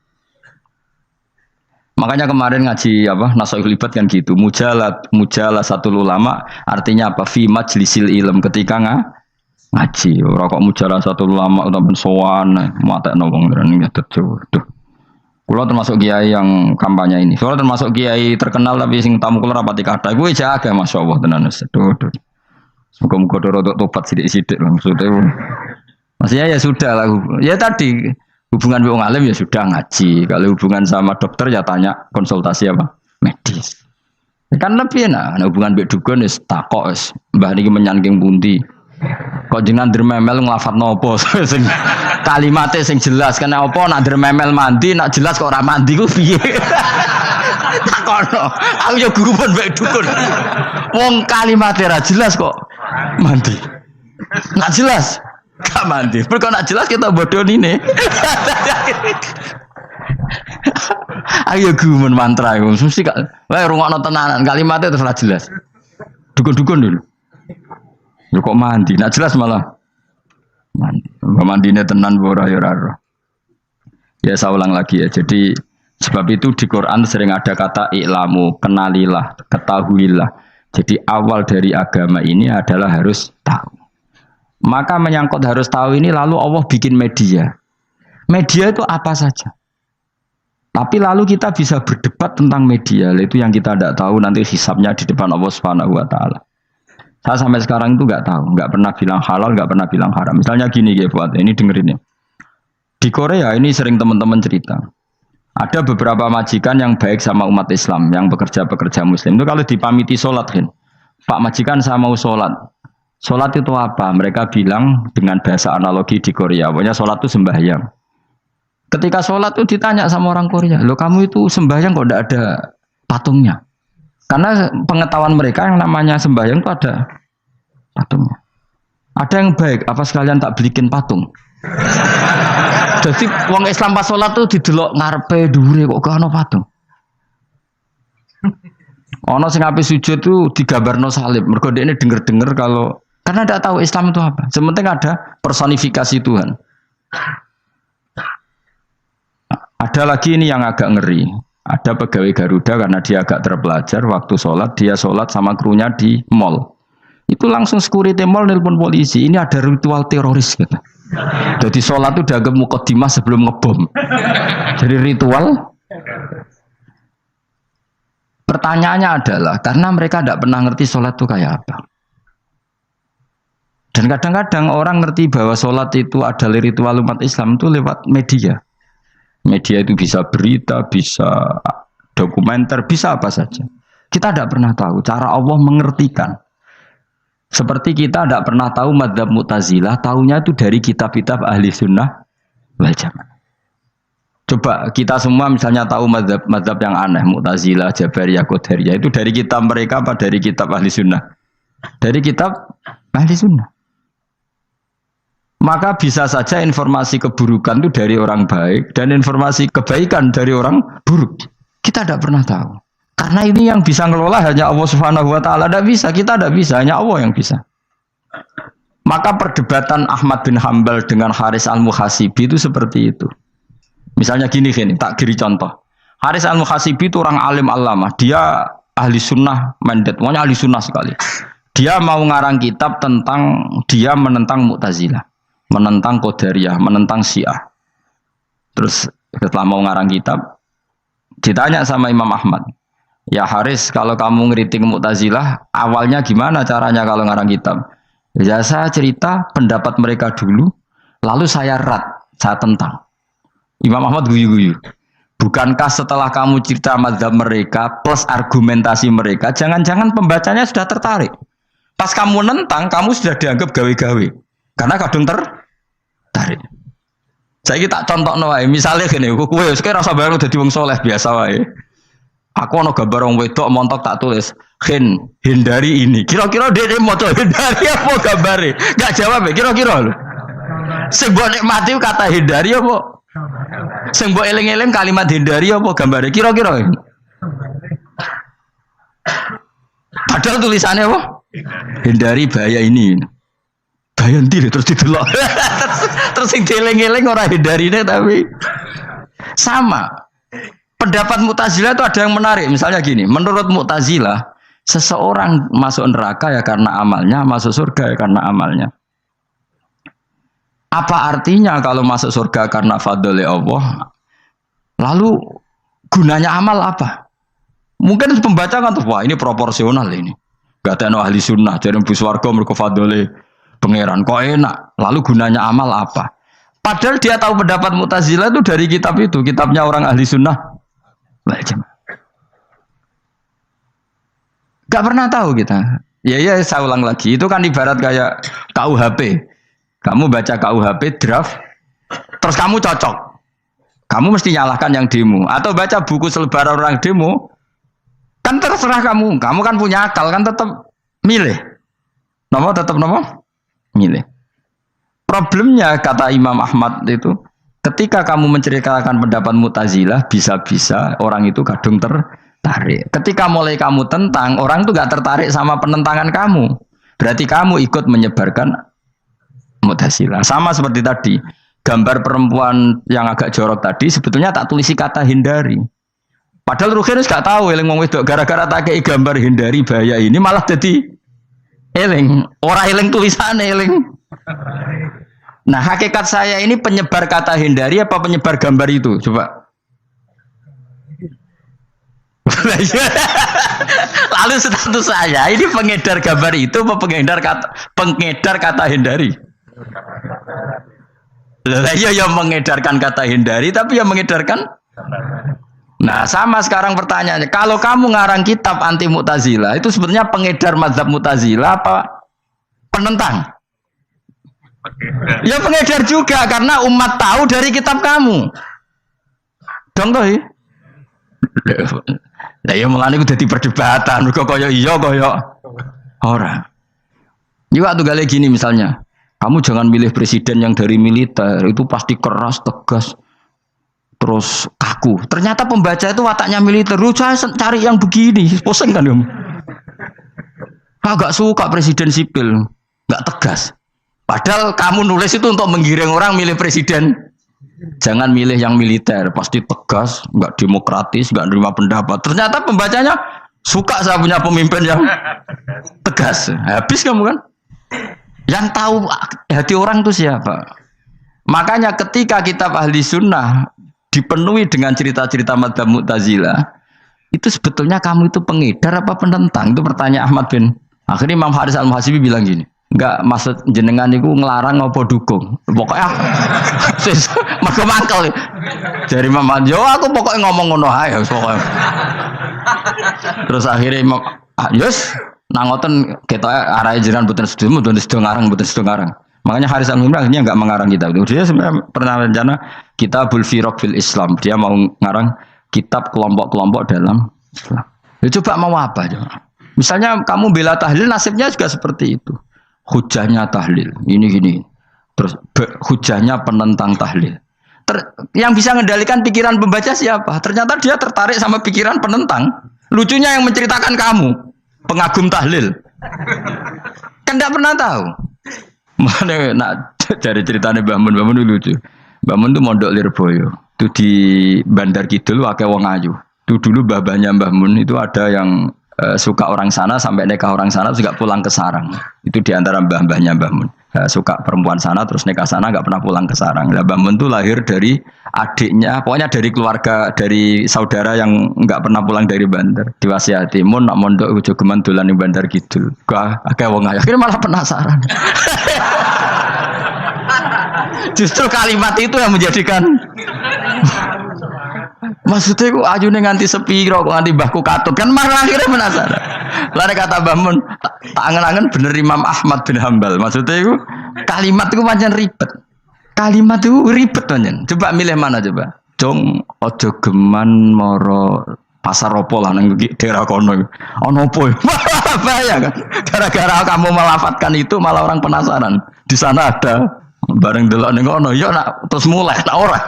Makanya kemarin ngaji apa Nasoihul Ibad kan gitu, mujalah satu ulama artinya apa? Fi majlisil ilm ketika ngaji, ora kok mujalah satu ulama utawa sowan matekno wong ngene nyatet. Kulo termasuk kiai yang kampanye ini. Soalnya termasuk kiai terkenal tapi sing tamu kulo rapati kathah. Gue jaga masyaallah tenan wis. Muga-muga rodok tobat sithik-sithik lah maksudnya. Maksudnya ya sudah lah. Ya tadi hubungan wong alim ya sudah ngaji. Kalau hubungan sama dokter ya tanya konsultasi apa? Medis. Kan lebih enak. Nah, hubungan mbek dukun wis takok wis. Mbah niki menyangking pundi? Kok jenengan dermemel nglafadzno apa sing kalimatnya sing jelas kena apa nak dermemel mandi nak jelas kok ora mandi ku piye takono aku yo guru pun mbek dukun wong kalimatnya ora jelas kok mandi nak jelas gak mandi kok nak jelas kita bodoh ini ayo guru mantra iku mesti gak wae rungokno tenanan kalimatnya terus ora jelas dukun-dukun dulu. Ya kok mandi, nak jelas malah mandine tenan ora ya ora. Ya saya ulang lagi ya. Jadi sebab itu di Quran sering ada kata i'lamu, kenalilah, ketahuilah. Jadi awal dari agama ini adalah harus tahu. Maka menyangkut harus tahu ini lalu Allah bikin media. Media itu apa saja. Tapi lalu kita bisa berdebat tentang media, itu yang kita tidak tahu nanti hisabnya di depan Allah Subhanahu wa taala. Saya sampai sekarang itu nggak tahu, nggak pernah bilang halal, nggak pernah bilang haram. Misalnya gini ya buat ini dengerin ya. Di Korea ini sering teman-teman cerita, ada beberapa majikan yang baik sama umat Islam, yang bekerja Muslim. Itu kalau dipamiti sholat kan, Pak majikan saya mau sholat. Sholat itu apa? Mereka bilang dengan bahasa analogi di Korea, pokoknya sholat itu sembahyang. Ketika sholat itu ditanya sama orang Korea, lo kamu itu sembahyang kok tidak ada patungnya? Karena pengetahuan mereka yang namanya sembahyang itu ada patungnya. Ada yang baik, apa sekalian tak belikin patung? Jadi wong Islam pas sholat tuh didelok ngarepe dhuwure kok gak ono patung. Ono sing ape sujud tuh digambarno salib. Mergo dekne denger-denger kalau karena tidak tahu Islam itu apa. Sementing ada personifikasi Tuhan. Ada lagi ini yang agak ngeri. Ada pegawai Garuda karena dia agak terpelajar waktu sholat dia sholat sama krunya di mall. Itu langsung security mall nelpon polisi. Ini ada ritual teroris gitu. Jadi sholat itu dianggap mukadimah sebelum ngebom. Jadi ritual. Pertanyaannya adalah karena mereka tidak pernah ngerti sholat itu kayak apa. Dan kadang-kadang orang ngerti bahwa sholat itu adalah ritual umat Islam itu lewat media. Media itu bisa berita, bisa dokumenter, bisa apa saja. Kita tidak pernah tahu cara Allah mengertikan. Seperti kita tidak pernah tahu madzhab Mu'tazilah, tahunya itu dari kitab-kitab ahli sunnah wal jamaah. Coba kita semua misalnya tahu madzhab yang aneh, Mu'tazilah, Jabariyah, Qadariyah, itu dari kitab mereka apa dari kitab ahli sunnah? Dari kitab ahli sunnah. Maka bisa saja informasi keburukan itu dari orang baik dan informasi kebaikan dari orang buruk. Kita tidak pernah tahu. Karena ini yang bisa ngelola hanya Allah Subhanahu wa taala, tidak bisa, kita tidak bisa, hanya Allah yang bisa. Maka perdebatan Ahmad bin Hambal dengan Haris al-Muhasibi itu seperti itu. Misalnya gini, tak kiri contoh. Haris al-Muhasibi itu orang alim alama, dia ahli sunnah mandat, pokoknya ahli sunnah sekali. Dia mau ngarang kitab tentang dia menentang Mu'tazilah, menentang Qadariyah, menentang Syiah. Terus setelah mau ngarang kitab, ditanya sama Imam Ahmad, ya Haris, kalau kamu ngeritik Mu'tazilah, awalnya gimana caranya kalau ngarang kitab? Ya saya cerita pendapat mereka dulu, lalu saya saya tentang. Imam Ahmad guyu-guyu. Bukankah setelah kamu cerita mazhab mereka plus argumentasi mereka, jangan-jangan pembacanya sudah tertarik. Pas kamu nentang, kamu sudah dianggap gawe-gawe. Karena kadung tertarik. Saya tak contoh wae, misalnya gini, kowe sekarang rasa bareng dadi wong soleh biasa wae. Aku ono gambar wong wedok montok tak tulis, hindari ini. Kira-kira dia maca hindari apa gambare? Enggak jawab ya, kira-kira lho. Sing mbok nikmati kata hindari apa? Sing mbok eling-eling kalimat hindari apa gambare? Kira-kira. Padahal tulisannya apa? Hindari bahaya ini. Bahaya ndi terus didelok. Terus sing dieling-eling ora hindarine tapi sama. Pendapat Mu'tazilah itu ada yang menarik. Misalnya gini, menurut Mu'tazilah, seseorang masuk neraka ya karena amalnya, masuk surga ya karena amalnya. Apa artinya kalau masuk surga karena fadli Allah? Lalu gunanya amal apa? Mungkin pembaca kan tuh, wah ini proporsional ini. Gak ada ahli sunnah, jadi bus warga mereka fadli pangeran. Kok enak? Lalu gunanya amal apa? Padahal dia tahu pendapat Mu'tazilah itu dari kitab itu, kitabnya orang ahli sunnah. Gak pernah tahu kita. Ya saya ulang lagi. Itu kan ibarat kayak KUHP. Kamu baca KUHP draft, terus kamu cocok. Kamu mesti nyalahkan yang demo. Atau baca buku selebaran orang demo, kan terserah kamu. Kamu kan punya akal, kan tetap milih. Tetap milih. Problemnya kata Imam Ahmad itu, ketika kamu menceritakan pendapat Mu'tazilah, bisa-bisa orang itu kadung tertarik. Ketika mulai kamu tentang, orang itu gak tertarik sama penentangan kamu. Berarti kamu ikut menyebarkan Mu'tazilah. Sama seperti tadi, gambar perempuan yang agak jorok tadi, sebetulnya tak tulisi kata hindari. Padahal Ruhin gak tahu, eling wong wedok gara-gara tak kei gambar hindari bahaya ini, malah jadi eling. Orang eling tulisannya eling. Nah, hakikat saya ini penyebar kata hindari apa penyebar gambar itu? Coba. Lalu status saya ini pengedar gambar itu apa pengedar kata hindari? Lah iya yang mengedarkan kata hindari tapi yang mengedarkan. Nah, sama sekarang pertanyaannya, kalau kamu ngarang kitab anti Mu'tazilah, itu sebenarnya pengedar mazhab Mu'tazilah apa penentang? Ya pengedar juga karena umat tahu dari kitab kamu. Dong toh. Lah ya mulane ku dadi perdebatan, kok kaya iya kaya ora. Juga tuh gale gini misalnya, kamu jangan milih presiden yang dari militer, itu pasti keras, tegas, terus kaku. Ternyata pembaca itu wataknya militer, lu cari yang begini, pusing kan kamu. Agak suka presiden sipil, nggak tegas. Padahal kamu nulis itu untuk menggiring orang milih presiden. Jangan milih yang militer, pasti tegas, nggak demokratis, nggak nerima pendapat. Ternyata pembacanya suka saya punya pemimpin yang tegas. Habis kamu kan? Yang tahu hati orang itu siapa? Makanya ketika kitab ahli sunnah dipenuhi dengan cerita-cerita madzhab Mu'tazilah, itu sebetulnya kamu itu pengedar apa penentang? Itu pertanyaan Ahmad bin. Akhirnya Imam Haris al-Muhasibi bilang gini, enggak, maksud jenengan itu ngelarang apa dukung. Pokoknya mangkel. Dari Imam yo aku pokoknya ngomong ngono ae pokoknya. Terus akhirnya Imam yes, nangoten kita arah jiran buatan sedang ngarang. Makanya Haris Al-Humra akhirnya nggak mengarang kitab itu. Dia sebenarnya pernah rencana Kitabul Firaq fil Islam. Dia mau ngarang kitab kelompok-kelompok dalam Islam. Ya coba mau apa coba? Misalnya kamu bela tahlil, nasibnya juga seperti itu. Hujahnya tahlil, ini gini. Terus hujahnya penentang tahlil. Yang bisa mengendalikan pikiran pembaca siapa? Ternyata dia tertarik sama pikiran penentang. Lucunya yang menceritakan kamu, pengagum tahlil. Kan tidak pernah tahu. Mana nak cari ceritanya Mbah Mun itu lucu. Mbah Mun itu mondok Lirboyo. Itu di Bandar Kidul wakai wong ayu. Itu dulu babanya Mbah Mun itu ada yang suka orang sana sampai nikah orang sana juga pulang ke sarang. Itu diantara mbah-mbahnya Mbah Mun. Suka perempuan sana terus nikah sana nggak pernah pulang ke sarang. Lah Mbah Mun itu lahir dari adiknya, pokoknya dari keluarga dari saudara yang nggak pernah pulang dari Bandar. Diwasiati mun nak mondok ujo geman dolan ning Bandar Kidul. Akeh wong ayu. Akhirnya malah penasaran. Justru kalimat itu yang menjadikan maksudnya aku ayu nganti sepiro kok nganti mbahku katut kan malah akhirnya penasaran. Lalu kata Mbah Mun tak angen-angen bener Imam Ahmad bin Hambal. Maksudnya itu kalimat itu pancen ribet. Kalimat itu ribet pancen. Coba milih mana coba? Jong ojo geman moro pasar opo lah nang daerah kono. Ono opo? Bahaya kan. Gara-gara kamu melafatkan itu malah orang penasaran. Di sana ada bareng delok ning kono ya nak terus mulai nak ora.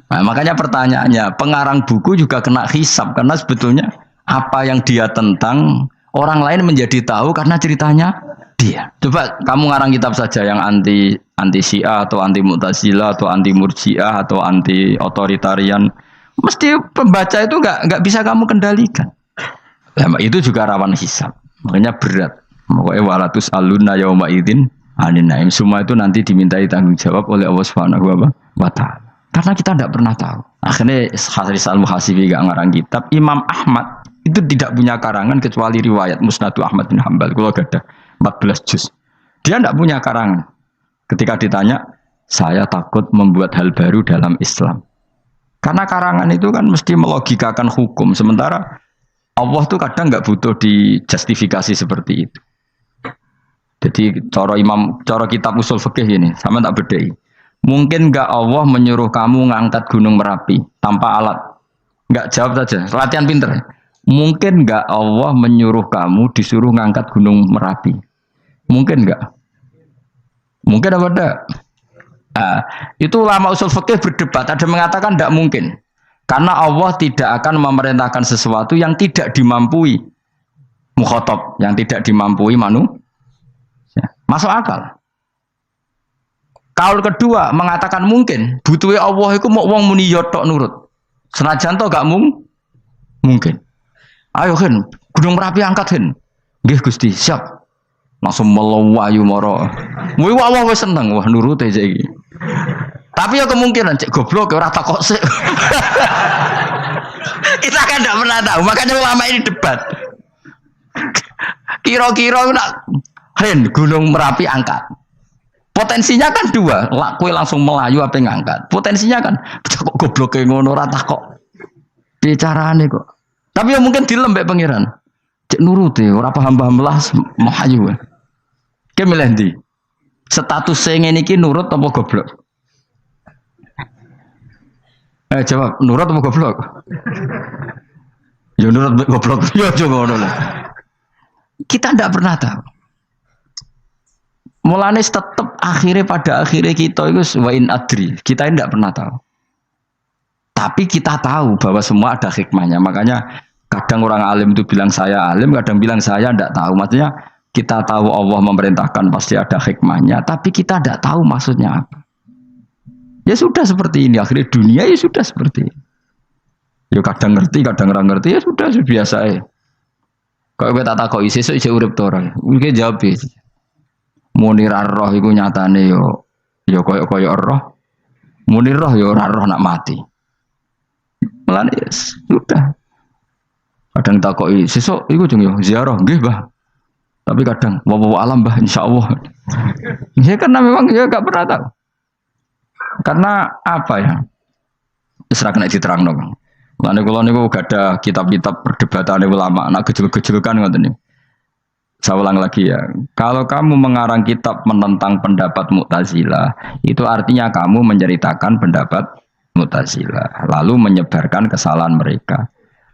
Nah, makanya pertanyaannya, pengarang buku juga kena hisab karena sebetulnya apa yang dia tentang orang lain menjadi tahu karena ceritanya dia. Coba kamu ngarang kitab saja yang anti Syiah atau anti Mu'tazilah atau anti Murji'ah atau anti otoritarian, mesti pembaca itu nggak bisa kamu kendalikan. Nah, itu juga rawan hisab. Makanya berat. Pokoknya walatus alunna yauma idzin anin naim. Semua itu nanti dimintai tanggung jawab oleh Allah Subhanahu wa taala. Karena kita tidak pernah tahu. Akhirnya Haris Al-Muhasibi gak ngarang kitab. Imam Ahmad itu tidak punya karangan kecuali riwayat Musnadu Ahmad bin Hambal. Kalau gak ada 14 juz. Dia tidak punya karangan. Ketika ditanya, saya takut membuat hal baru dalam Islam. Karena karangan itu kan mesti melogikakan hukum. Sementara Allah tuh kadang gak butuh dijustifikasi seperti itu. Jadi cara kitab usul fikih ini sama tak bedai. Mungkin enggak Allah menyuruh kamu ngangkat gunung Merapi tanpa alat? Enggak, jawab saja. Latihan pinter. Mungkin enggak Allah menyuruh kamu disuruh ngangkat gunung Merapi? Mungkin enggak? Mungkin apa enggak? Nah, itu ulama usul fikih berdebat. Ada mengatakan enggak mungkin. Karena Allah tidak akan memerintahkan sesuatu yang tidak dimampui mukhatab, yang tidak dimampui manusia. Masuk akal. Kaul kedua mengatakan mungkin butuhnya Allah itu mau wong muni yotok nurut. Senajan to gak mungkin. Ayo Hen, Gunung Merapi angkat Hen. Nggih Gusti, siap. Langsung melayu moro. Kuwi Allah wis seneng wah nurut aja iki. Tapi ya kemungkinan cek goblok ora takok sik. Kita kan tidak pernah tahu, makanya ulama ini debat. Kira-kira nak Hen Gunung Merapi angkat. Potensinya kan dua, kue langsung melayu apa ngangkat. Potensinya kan, kok goblok kayak ngono rata kok. Bicarane kok. Tapi ya mungkin dilembek pangeran. Cek nuruti, ora paham-paham lah melayu. Ki milih ndi? Status sing ngene iki nurut apa goblok? Jawab, nurut apa goblok? Ya nurut goblok. Ya aja ngono lah. Kita ndak pernah tahu. Mulane tetap pada akhirnya kita itu wain adri. Kita ini tidak pernah tahu. Tapi kita tahu bahwa semua ada hikmahnya. Makanya kadang orang alim itu bilang saya alim, kadang bilang saya tidak tahu. Maksudnya kita tahu Allah memerintahkan pasti ada hikmahnya, tapi kita tidak tahu maksudnya apa. Ya sudah seperti ini. Akhirnya dunia ya sudah seperti ini. Ya kadang ngerti, kadang orang ngerti. Ya sudah biasa ya. Kalau kita tak kok isi urip orang. Mungkin jawab ya. Munir roh iku nyatane yo koyo roh. Munir roh yo ora roh nak mati. Mulane sudah. Kadang takoki sesuk iku jeng yo ziarah nggih, Mbah. Tapi kadang wa alam, Mbah, insyaallah. Ya karena memang ya enggak pernah tahu. Karena apa ya? Wis ra kena diterangno, Bang. Lane kula niku gak ada kitab-kitab perdebatan ulama, nak gejol-gejolkan ngoten niku. Saya ulang lagi ya, kalau kamu mengarang kitab menentang pendapat Mu'tazilah, itu artinya kamu menceritakan pendapat Mu'tazilah, lalu menyebarkan kesalahan mereka.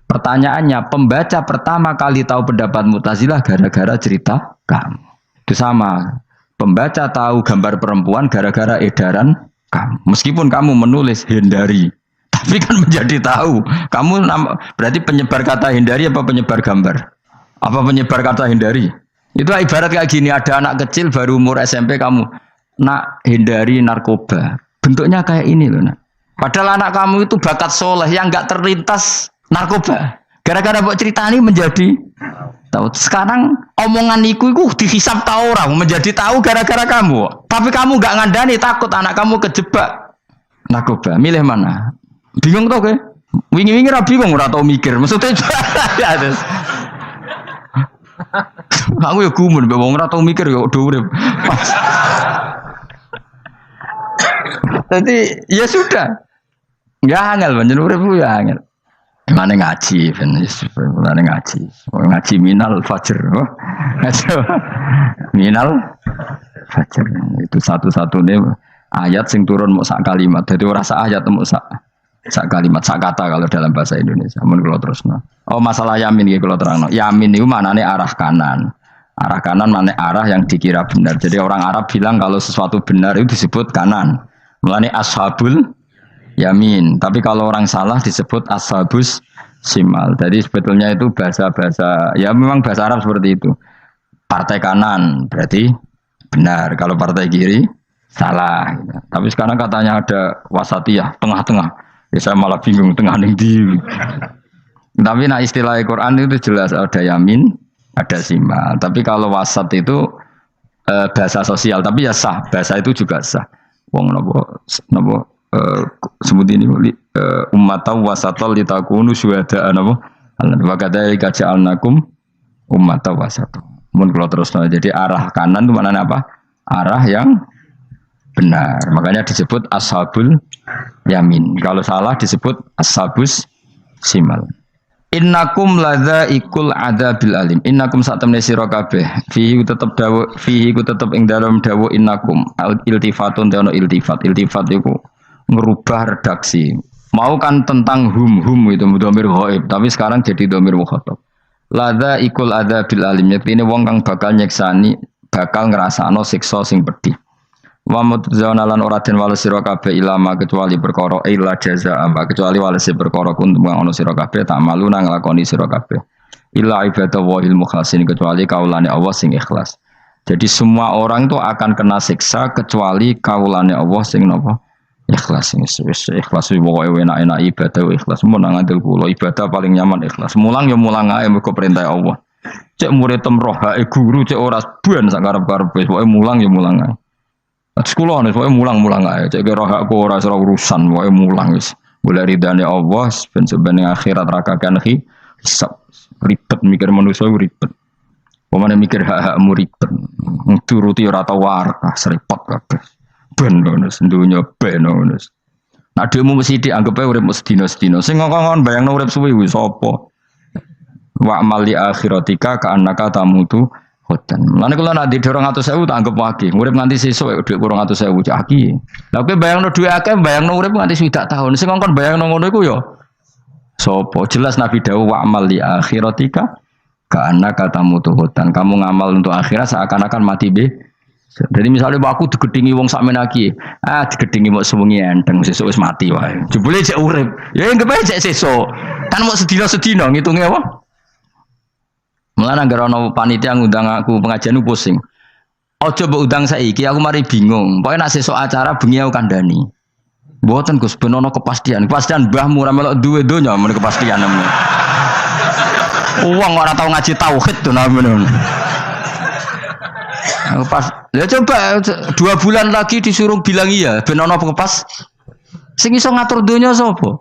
Pertanyaannya, pembaca pertama kali tahu pendapat Mu'tazilah gara-gara cerita kamu. Itu sama, pembaca tahu gambar perempuan gara-gara edaran kamu. Meskipun kamu menulis hindari, tapi kan menjadi tahu. Kamu berarti penyebar kata hindari apa penyebar gambar? Apa penyebar kata hindari? Itu ibarat kayak gini, ada anak kecil baru umur SMP kamu nak hindari narkoba. Bentuknya kayak ini loh nak. Padahal anak kamu itu bakat soleh yang nggak terlintas narkoba. Gara-gara buat cerita ini menjadi tahu. Sekarang omongan iku dihisap tahu orang menjadi tahu gara-gara kamu. Tapi kamu nggak ngandani, takut anak kamu kejebak narkoba. Milih mana? Bingung tau ke? Wingi-wingi ra bingung ora tau mikir. Maksudnya ya terus. Aku ya gumun, mbak wong ora tau mikir ya udah urip. Jadi ya sudah. Ya angel banjur urip ya angel. Mana ngaji, mana ngaji. Ngaji minal fajr. Minal fajr. Itu satu-satunya ayat sing turun mau sak kalimat. Jadi ora sak ayat mau sak kalimat, sak kata kalau dalam bahasa Indonesia. Mun kula terusno. Oh, masalah yamin iki kula terangno. Yamin itu maknane arah kanan. Arah kanan maknane arah yang dikira benar. Jadi orang Arab bilang kalau sesuatu benar itu disebut kanan. Mulane ashabul yamin. Tapi kalau orang salah disebut ashabus simal. Jadi sebetulnya itu bahasa-bahasa, ya memang bahasa Arab seperti itu. Partai kanan berarti benar. Kalau partai kiri salah. Tapi sekarang katanya ada wasatiyah, tengah-tengah. Ya saya malah bingung tengah ning ndi. Tapi nah istilah Al-Qur'an itu jelas ada yamin, ada simal. Tapi kalau wasat itu bahasa sosial, tapi ya sah. Bahasa itu juga sah. Wong napa sebut ini ummatan wasatan litakunu syuhada'a napa wa kadzalika ja'alnakum ummatan wasatan. Mun kula terusno, jadi arah kanan itu maknanya apa? Arah yang benar. Makanya disebut ashabul yamin. Kalau salah disebut ashabus simal. Innakum ladzaikul adzabil alim. Innakum satamne sira kabeh. Fihi tetep dawu, fihi ku tetep ing dalam dawu innakum. Iltifatun te ono iltifat. Iltifat iku ngerubah redaksi. Mau kan tentang hum itu dhamir ghaib, tapi sekarang jadi dhamir mukhatab. Ladzaikul adzabil alim. Yektine wong kang bakal nyeksani, bakal ngrasakno siksa sing pedih. Wa mutzauna lan ora den wales sira kabeh ilama kecuali perkara illa jazaa kecuali wales perkara kuntum ana sira kabeh tak malu nang nglakoni sira kabeh illa ibadah wahil mukhlasin kecuali kaulane Allah sing ikhlas. Jadi semua orang itu akan kena siksa kecuali kaulane Allah sing napa ikhlas. Wis ikhlas pokoke enak-enak ibadah ikhlas mun nang ngandel kula ibadah paling nyaman ikhlas. Mulang ya mulang ae mergo perintah Allah. Cek murid temrohae guru cek ora ban sak karep-karepe pokoke mulang ya mulang ae. Sekolah nih, pokoknya mulang-mulang aja. Cek roh aku ora urusan, pokoknya mulang wis. Boleh ridane Allah, sebenarnya akhirat rakakan hisab ribet mikir manusia ribet. Pemane mikir hak-hakmu ribet. Turuti ora tau warah, seripot kabeh. Ben ngono, dunya ben ngono. Nah, dhekmu mesti dianggep ae urip sedina-sedina. Sing ngomong bayangno urip suwi wis sapa? Wa amali akhiratika ka annaka tamutu khodan. Lan kula nak di 200.000 tak anggap wage. Urip nganti sesuk dhuwit 200.000 cak aki. Lah kowe bayangno dhuwit akeh, bayangno urip nganti 20 tahun. Sing ngongkon bayangno ngono iku ya sapa? Jelas Nabi dawuh wa amal li akhiratika ka annaka tamutu khodan. Kamu ngamal untuk akhirat seakan-akan mati be. Jadi misalnya aku digedingi wong sakmen aki, digedingi mok sewengi enteng sesuk wis mati wae. Jebule cek urip. Ya anggap ae cek sesuk. Kan mok sedina-sedina ngitunge apa? Mulane anggere ana panitia ngundang aku pengajian pusing. Aja mbok undang saiki aku mari bingung. Pokoke nek sesuk acara bengi aku kandhani. Mboten Gus ben ana kepastian. Kepastian mbahmu ora melok duwe donya men kepastian namanya. Wong ora tau ngaji tauhid to namanya. Pas ya coba 2 bulan lagi disuruh bilang iya ben ana kepas. Sing iso ngatur donya sapa?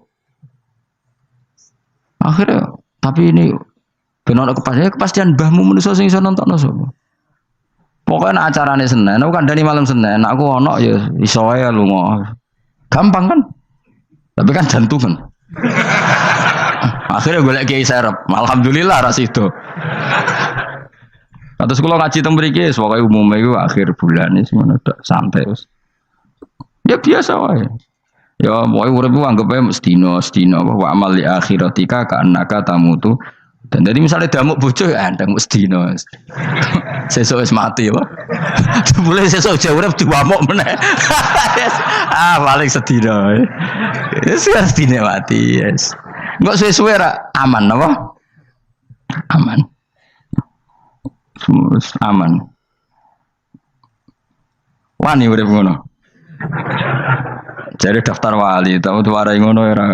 Akhirnya tapi ini benar kepastian mbahmu manusa sing iso nontonno sapa. Pokoke nek acarane Senin, aku kandhani malam Senin, aku ono ya iso wae lunga. Gampang kan? Tapi kan jantungan. Akhirnya golek kiai serep. Alhamdulillah ras itu. Terus kalau ngaji teng mriki pokoke umume iku akhir bulan iki ngono tok santai wis. Ya biasa wae. Ya pokoke urip ku anggap ae sedina wa amal li akhiratika ka annaka tamutu. Dan jadi misalnya damuk bojo ya andang sedina. Sesuk wis mati apa. Boleh sesuk jauh urip diwamuk meneh. Paling sedina. Wis sedina mati, yes. Enggak suwe-suwe ra aman apa? Aman. Aman. Wani urip ngono. Jadi daftar wali, tahu warai ngono ora.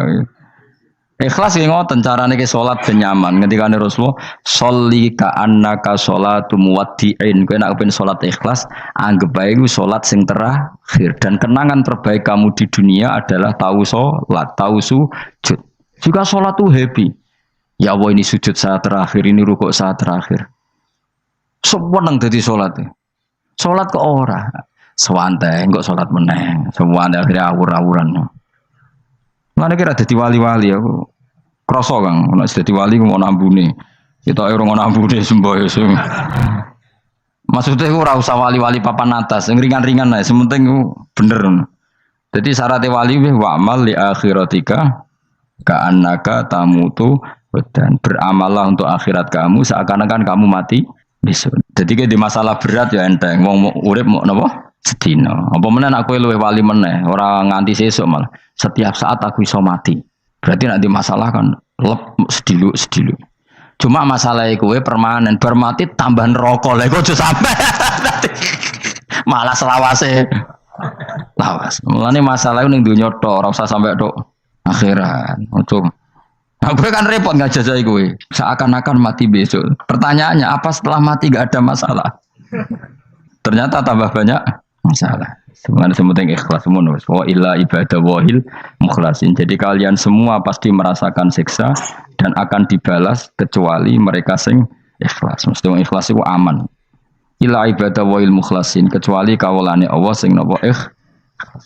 Ikhlas ki ngoten carane ki salat ben nyaman. Ketika Rasulullah sholli ka annaka sholatu muwaddi'in. Kowe nek pengen salat ikhlas, anggap bae iku salat sing terakhir dan kenangan terbaik kamu di dunia adalah tahu salat, tahu sujud. Juga salat tuh happy. Ya Allah ini sujud saat terakhir, ini rukuk saat terakhir. Seneng dadi salat. Salat kok ora. Sewante kok salat meneh. Sewante akhirnya awur-awuran. Mana kira dadi wali-wali aku. Krasa Kang, nek dadi wali ku mau ambune. Kita ora ngono ambune semboyo. Maksudnya ora usah wali-wali papan atas, yang ringan-ringan ae, sementing bener. Jadi syarat wali wa amal li akhiratika ka annaka tamutu dan beramallah untuk akhirat kamu seakan-akan kamu mati besok. Jadi di masalah berat ya enteng wong urip mau napa sedina. Apa meneh nek kowe luwih wali meneh, ora nganti sesuk malah. Setiap saat aku iso mati. Berarti nanti masalah kan lep sedilu. Cuma masalah kowe permanen bar mati tambah neraka. Lha kok aja sampe. Malah selawase. Lawas. Mulane masalah ning donya tok, ora usah sampe tok akhirat. Ojo. Aku kan repot ngajajai kowe. Seakan-akan mati besok. Pertanyaannya apa setelah mati gak ada masalah? Ternyata tambah banyak masalah. Sebenarnya sementing ikhlas semono. Wa illa ibadah wahil mukhlasin. Jadi kalian semua pasti merasakan siksa dan akan dibalas kecuali mereka sing ikhlas. Mesti wong ikhlas itu aman. Illa ibadah wahil mukhlasin kecuali kawulane Allah sing napa ikhlas.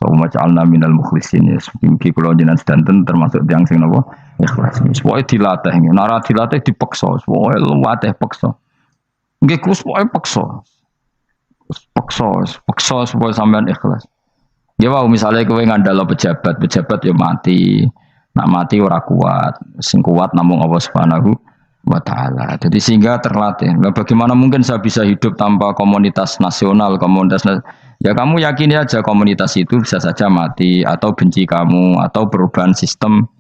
Wa ja'alna minal mukhlisin. Mungkin kula jenengan sedanten termasuk tiyang sing napa ikhlas. Pokoke dilatih, nek dilatih dipaksa, pokoke luwateh paksa. Nggih kus pokoke paksa. Paksa supaya sampean ikhlas. Ya wae misale kowe ngandalo pejabat ya mati. Nak mati ora kuat, sing kuat namung Allah Subhanahu wa taala. Jadi sehingga terlatih. Nah, bagaimana mungkin saya bisa hidup tanpa komunitas nasional, ya kamu yakini aja komunitas itu bisa saja mati atau benci kamu atau perubahan sistem.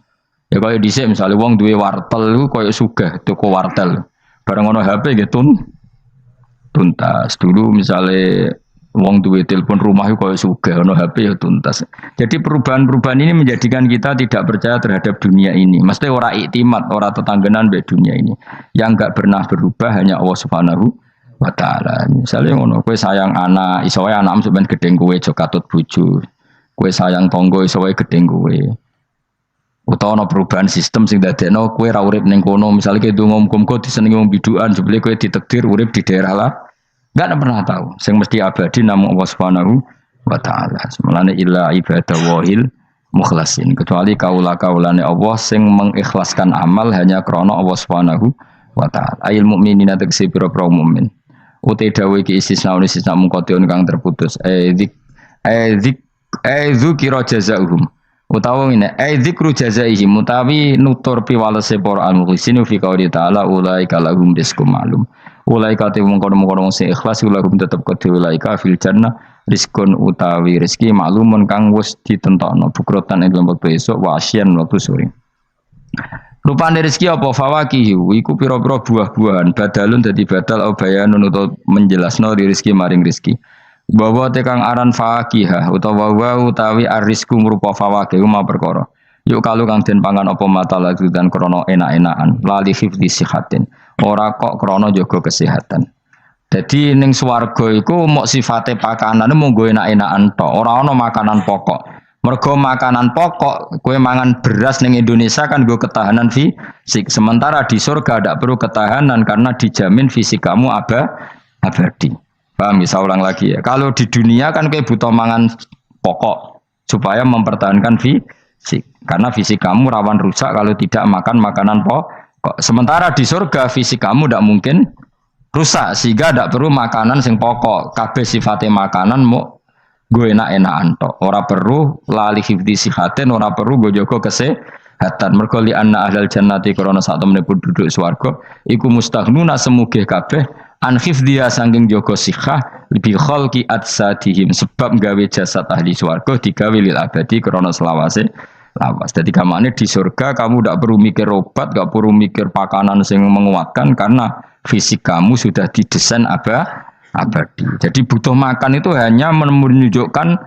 Ya kaya dhisik misalnya wong duwe wartel iku kaya sugih toko wartel. Bareng ono HP gitu tuntas. Dulu misalnya wong duwe telepon rumah itu kaya sugih ono HP ya tuntas. Jadi perubahan-perubahan ini menjadikan kita tidak percaya terhadap dunia ini. Mesti ora iktimat, ora tetanggenan be dunia ini. Yang enggak pernah berubah hanya Allah Subhanahu wa taala. Misalnya ngono kowe sayang anak, iso wae anakmu sampean gedeng kowe aja katut bojo. Kowe sayang tangga iso wae gedeng kowe. Utawa ana perubahan sistem sing dadekno kowe ra urip ning kono, misale kowe ndonga muga-muga disenengi wong bidukan, jebule kowe ditakdir urip di daerah lah. Enggak pernah tahu. Sing mesti abadi namung Allah Subhanahu wa taala. Semulane illa ibadah wahil mukhlasin. Kecuali kaula-kaulane Allah sing mengikhlaskan amal hanya krana Allah Subhanahu wa taala. Ail mukminina tegese pira-pira mukmin. Uti dawuh iki istisna mungkotion kang terputus. Dzikra jazaohum. Utawa ngene, dzikru jazaihi mutawi nutur piwalese para al-mukhlisin fi qouli ta'ala ulaika lahum rizqum ma'lum. Ulaika te mungkon-mungkon sing ikhlas lahum tetep kedhe ulaika fil jannah rizqun utawi rezeki maklumun kang wis ditentokno bukrotan ing lembek besok wa asyan waktu sore. Rupane rezeki apa fawakihu iku pira-pira buah-buahan badalun dadi badal bayanun utawa menjelasno rezeki maring rezeki. Bahwa tekang aran fakihah utawa utawi arisku merupa fawakih ma perkara. Yuk kalau kang den pangan apa mata lagi dan krono enak-enakan lali hifdzi sihatin. Ora kok krono jaga kesehatan. Jadi ning swarga iku mok sifate pakanane mung go enak-enakan tok, ora ana makanan pokok. Mergo makanan pokok kowe mangan beras ning Indonesia kan go ketahanan fisik. Sementara di surga tidak perlu ketahanan karena dijamin fisik kamu abadi. Paham, bisa ulang lagi ya. Kalau di dunia kan kayak butuh mangan pokok supaya mempertahankan fisik. Karena fisik kamu rawan rusak kalau tidak makan makanan pokok. Sementara di surga fisik kamu tidak mungkin rusak sehingga tidak perlu makanan sing pokok. Kabeh sifatnya makanan mau gue enak-enakan tok. Ora perlu lali hifdi sihatin, ora perlu gue jaga kesehatan. Mergo li anna ahlal jannati krana sak temene penduduk swarga iku mustaghnuna semugih kabeh an hifdhiya saking jaga sihah bi khalqi atsadihim sebab gawe jasad ahli swarga digawe lil abadi krana selawase lawas. Jadi kamane di surga kamu tidak perlu mikir obat, tidak perlu mikir pakanan sing menguatkan karena fisik kamu sudah didesain abadi. Jadi butuh makan itu hanya menunjukkan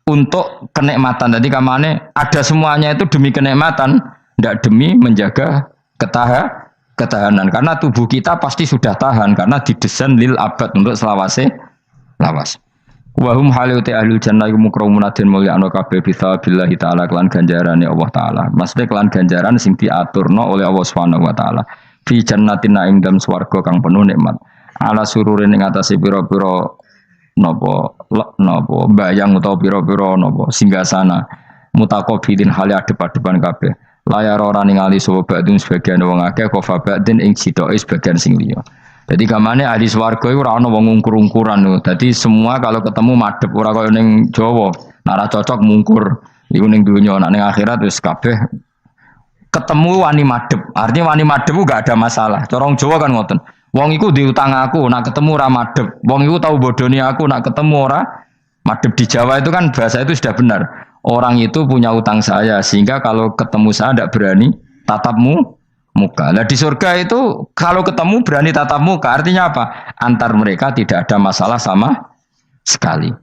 untuk kenikmatan. Jadi kamane ada semuanya itu demi kenikmatan, tidak demi menjaga ketahanan. Karena tubuh kita pasti sudah tahan karena didesain lil abad untuk selawase lawas. Wahum haliuti ahlul jannah mukramun den mulya ana kabeh bisabillahi taala kelan ganjarane Allah taala. Maksudnya kelan ganjaran sing diaturno oleh Allah Subhanahu wa taala. Fi jannatin ing dalem swarga kang penuh nikmat. Ala sururin ing atase pira-pira napa bayang utawa pira-pira napa singgasana mutaqabilin hale adep-adepan kabeh. Layar ora ningali sapa badung sebagian wong akeh kofa badin ing sitoke sebagian sing liya. Jadi kamane ahli swarga iku ora ana wong ngungkur-ungkuran lho. Dadi semua kalau ketemu madhep ora kaya ning Jawa. Nek cocok mungkur. Iku ning donya, nek ning akhirat wis kabeh ketemu wani madhep. Artinya wani madhep enggak ada masalah. Corong Jawa kan ngoten. Wong iku diutang aku, nak ketemu ora madhep. Wong iku tau bodoni aku, nak ketemu ora madhep. Di Jawa itu kan bahasa itu sudah benar. Orang itu punya utang saya sehingga kalau ketemu saya tidak berani tatapmu muka. Nah di surga itu kalau ketemu berani tatap muka artinya apa? Antar mereka tidak ada masalah sama sekali.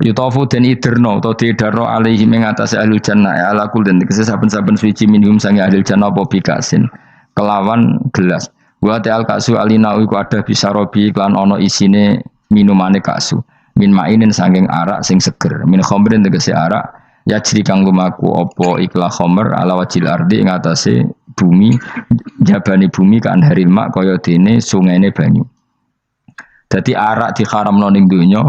Yutofu dan iderno atau didarno alaihi mengatasi ahlul jannah ya ala kul dan saben-saben suci minhum sangi ahlul jannah apa bikasin kelawan gelas. Wa ta'al kasu alina iku ada bisa robi klan ono isine minumane kasu. Min mainin saking arak sing seger. Min khamrin tegese arak ya jadi kang lumaku opo ikhla khomer ala wajil ardi ing atase bumi jabani bumi kan haril mak kaya dene sungaine banyu. Dadi arak diharamno ning donya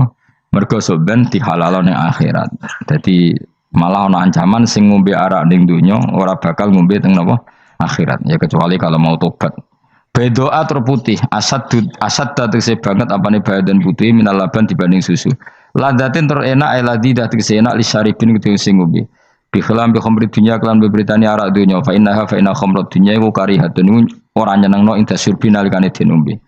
mergo soben dihalalno ning akhirat. Dadi malah ana ancaman sing ngombe arak ning donya ora bakal ngombe teng napa akhirat ya kecuali kalau mau tobat. Bedoa terputih asad tegese banget apane badan putih minal laban dibanding susu. Ladatin terenak eladidah tegese enak li syaribin kudu sing ngombe. Bi khilam bi khamri dunya kelan beberitani arak dunya fa inna khamrat dunya iku karihatun ora nyenengno ing dasurbi nalikane dinombe.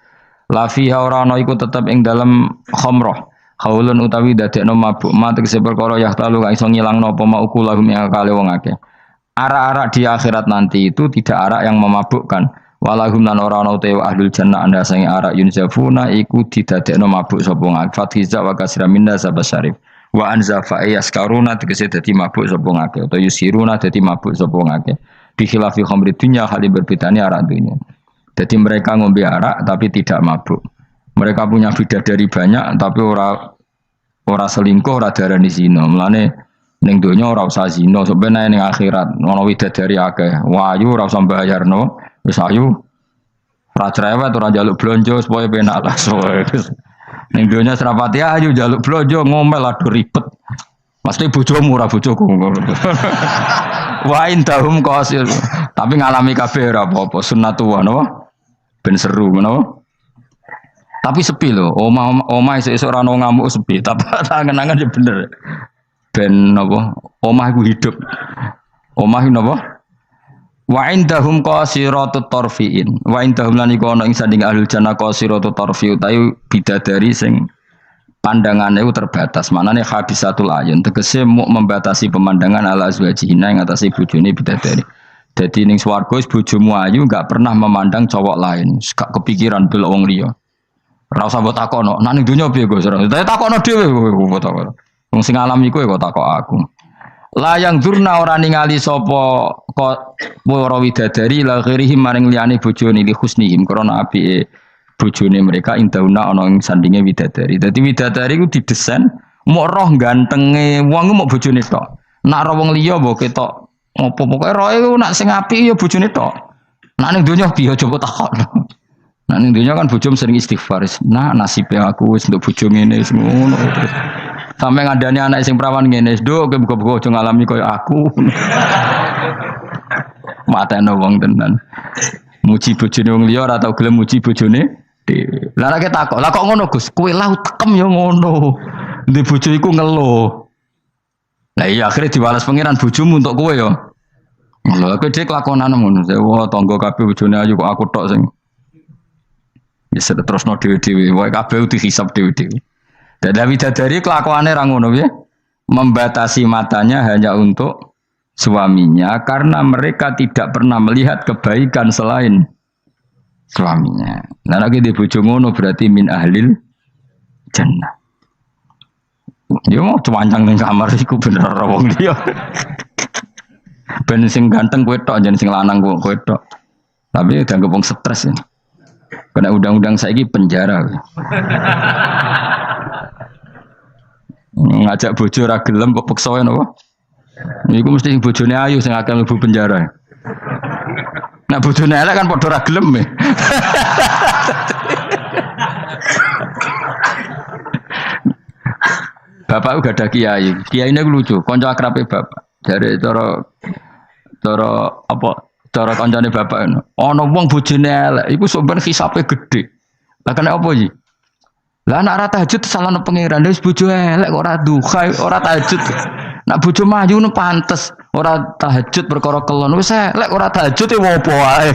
La fiha ora ana iku tetep ing dalem khamrah. Haulun utawi dadekno mabuk ma tegese perkara yahtalu kang iso ngilangno apa mauku lahum ing akale wong akeh. Arak-arak di akhirat nanti itu tidak arak yang memabukkan. Walahum lan ora ana utawa ahlul jannah anda sing arak yunzafuna iku didadekno mabuk sapa ngake fathiza wa kasra minna sabasyarif wa anzafa yaskaruna tegese dadi mabuk sapa ngake utawa yusiruna dadi mabuk sapa ngake bi khilafi khamri dunya hal berbedane arak dunya. Jadi mereka ngombe arak tapi tidak mabuk. Mereka punya bidadari banyak tapi ora selingkuh ora darani zina. Mulane ning donya ora usah zina sampeyan ning akhirat ana widadari akeh. Wayu ora usah bayarno. Wis ayu ora cerewet ora njaluk blonjo supaya penak lah soe. Ning donya serapati ayu njaluk blonjo ngomel aduh ribet. Mesti bojomu ora bojoku. Wa indahum qasil. Tapi ngalami kabeh ora apa-apa sunnatullah napa? Ben seru napa? Tapi sepi lho. Omah esuk ora ono ngamuk sepi. Tapi angen-angen ya bener. Ben napa? Omah iku hidup. Omah iku napa? Wa indahum qasiratut tarfiin. Wa indahum lan iku ana ing sanding ahlul jannah qasiratut tarfi utawi bidadari sing pandangane iku terbatas. Manane habisatul ayun tegese muk membatasi pemandangan ala azwajina ing atase bojone bidadari. Dadi ning swarga wis bojomu ayu enggak pernah memandang cowok lain. Gak kepikiran delok wong liya. Ora usah mbok takono. Nang ning donya piye Gus? Takono dhewe kowe takon. Wong sing alami kowe kok takok aku. Layang durna ora ningali sapa kok para widadari la ghirihim maring liyane bojone li husnihim krana apike bojone mereka indauna ana ing sandinge widadari. Dadi widadari ku didesain mok roh gantenge wong ku mok bojone tok. Nak ro wong liya mbok ketok apa pokoke roe ku nak sing apik ya bojone tok. Nak ning donya piye coba takon. Nak ning donya kan bojom sering istighfar. Nah nasibe aku wis nduk bojo ngene wis ngono. Sampai ngandani anak sing perawan ngene, "Nduk, kowe buka-buka aja ngalami koyo aku." Matene wong tenan. Muji bojone wong liya ora tau gelem muji bojone dhewe. Lah nek takok, "Lah kok ngono, Gus? Kowe lah tekem ya ngono." Ndek bojo iku ngeluh. Lah iya akhirnya diwales pangeran bojomu untuk kowe ya. Lha kowe dhek lakonan ngono. Wah, tangga kabeh bojone ayu kok aku tok sing wis terusno dhewe-dhewe. Wae kabeh dihisab dhewe-dhewe. Dan bidadari kelakuannya ra ngono ya. Membatasi matanya hanya untuk suaminya karena mereka tidak pernah melihat kebaikan selain suaminya. Nah lagi di bojo ngono berarti min ahlil jannah. Yo mau cuancang ning kamar iku bener ora wong liya. Ben sing ganteng kowe tok jan sing lanang kowe tok. Tapi dianggap wong stres ya. Kena undang-undang saiki penjara. Ngajak bojo ra gelem kok peksa napa? Iku mesti bojone ayu sing akeh mlebu penjara. Nek bojone elek kan padha ra gelem. Bapak gak ada kiai. Kiai ini lucu, konco akrabe bapak. Dari cara apa? Cara koncone bapak ini. Ono wong bojone elek, iku sampean hisabe gede. Lah kena apa iki? Lah anak ora tahajud salahno pangeran, wis bojo elek kok ora duha, ora tahajud. Nak bojo maju nu pantes, ora tahajud perkara kelon. Wis elek ora tahajud e opo wae.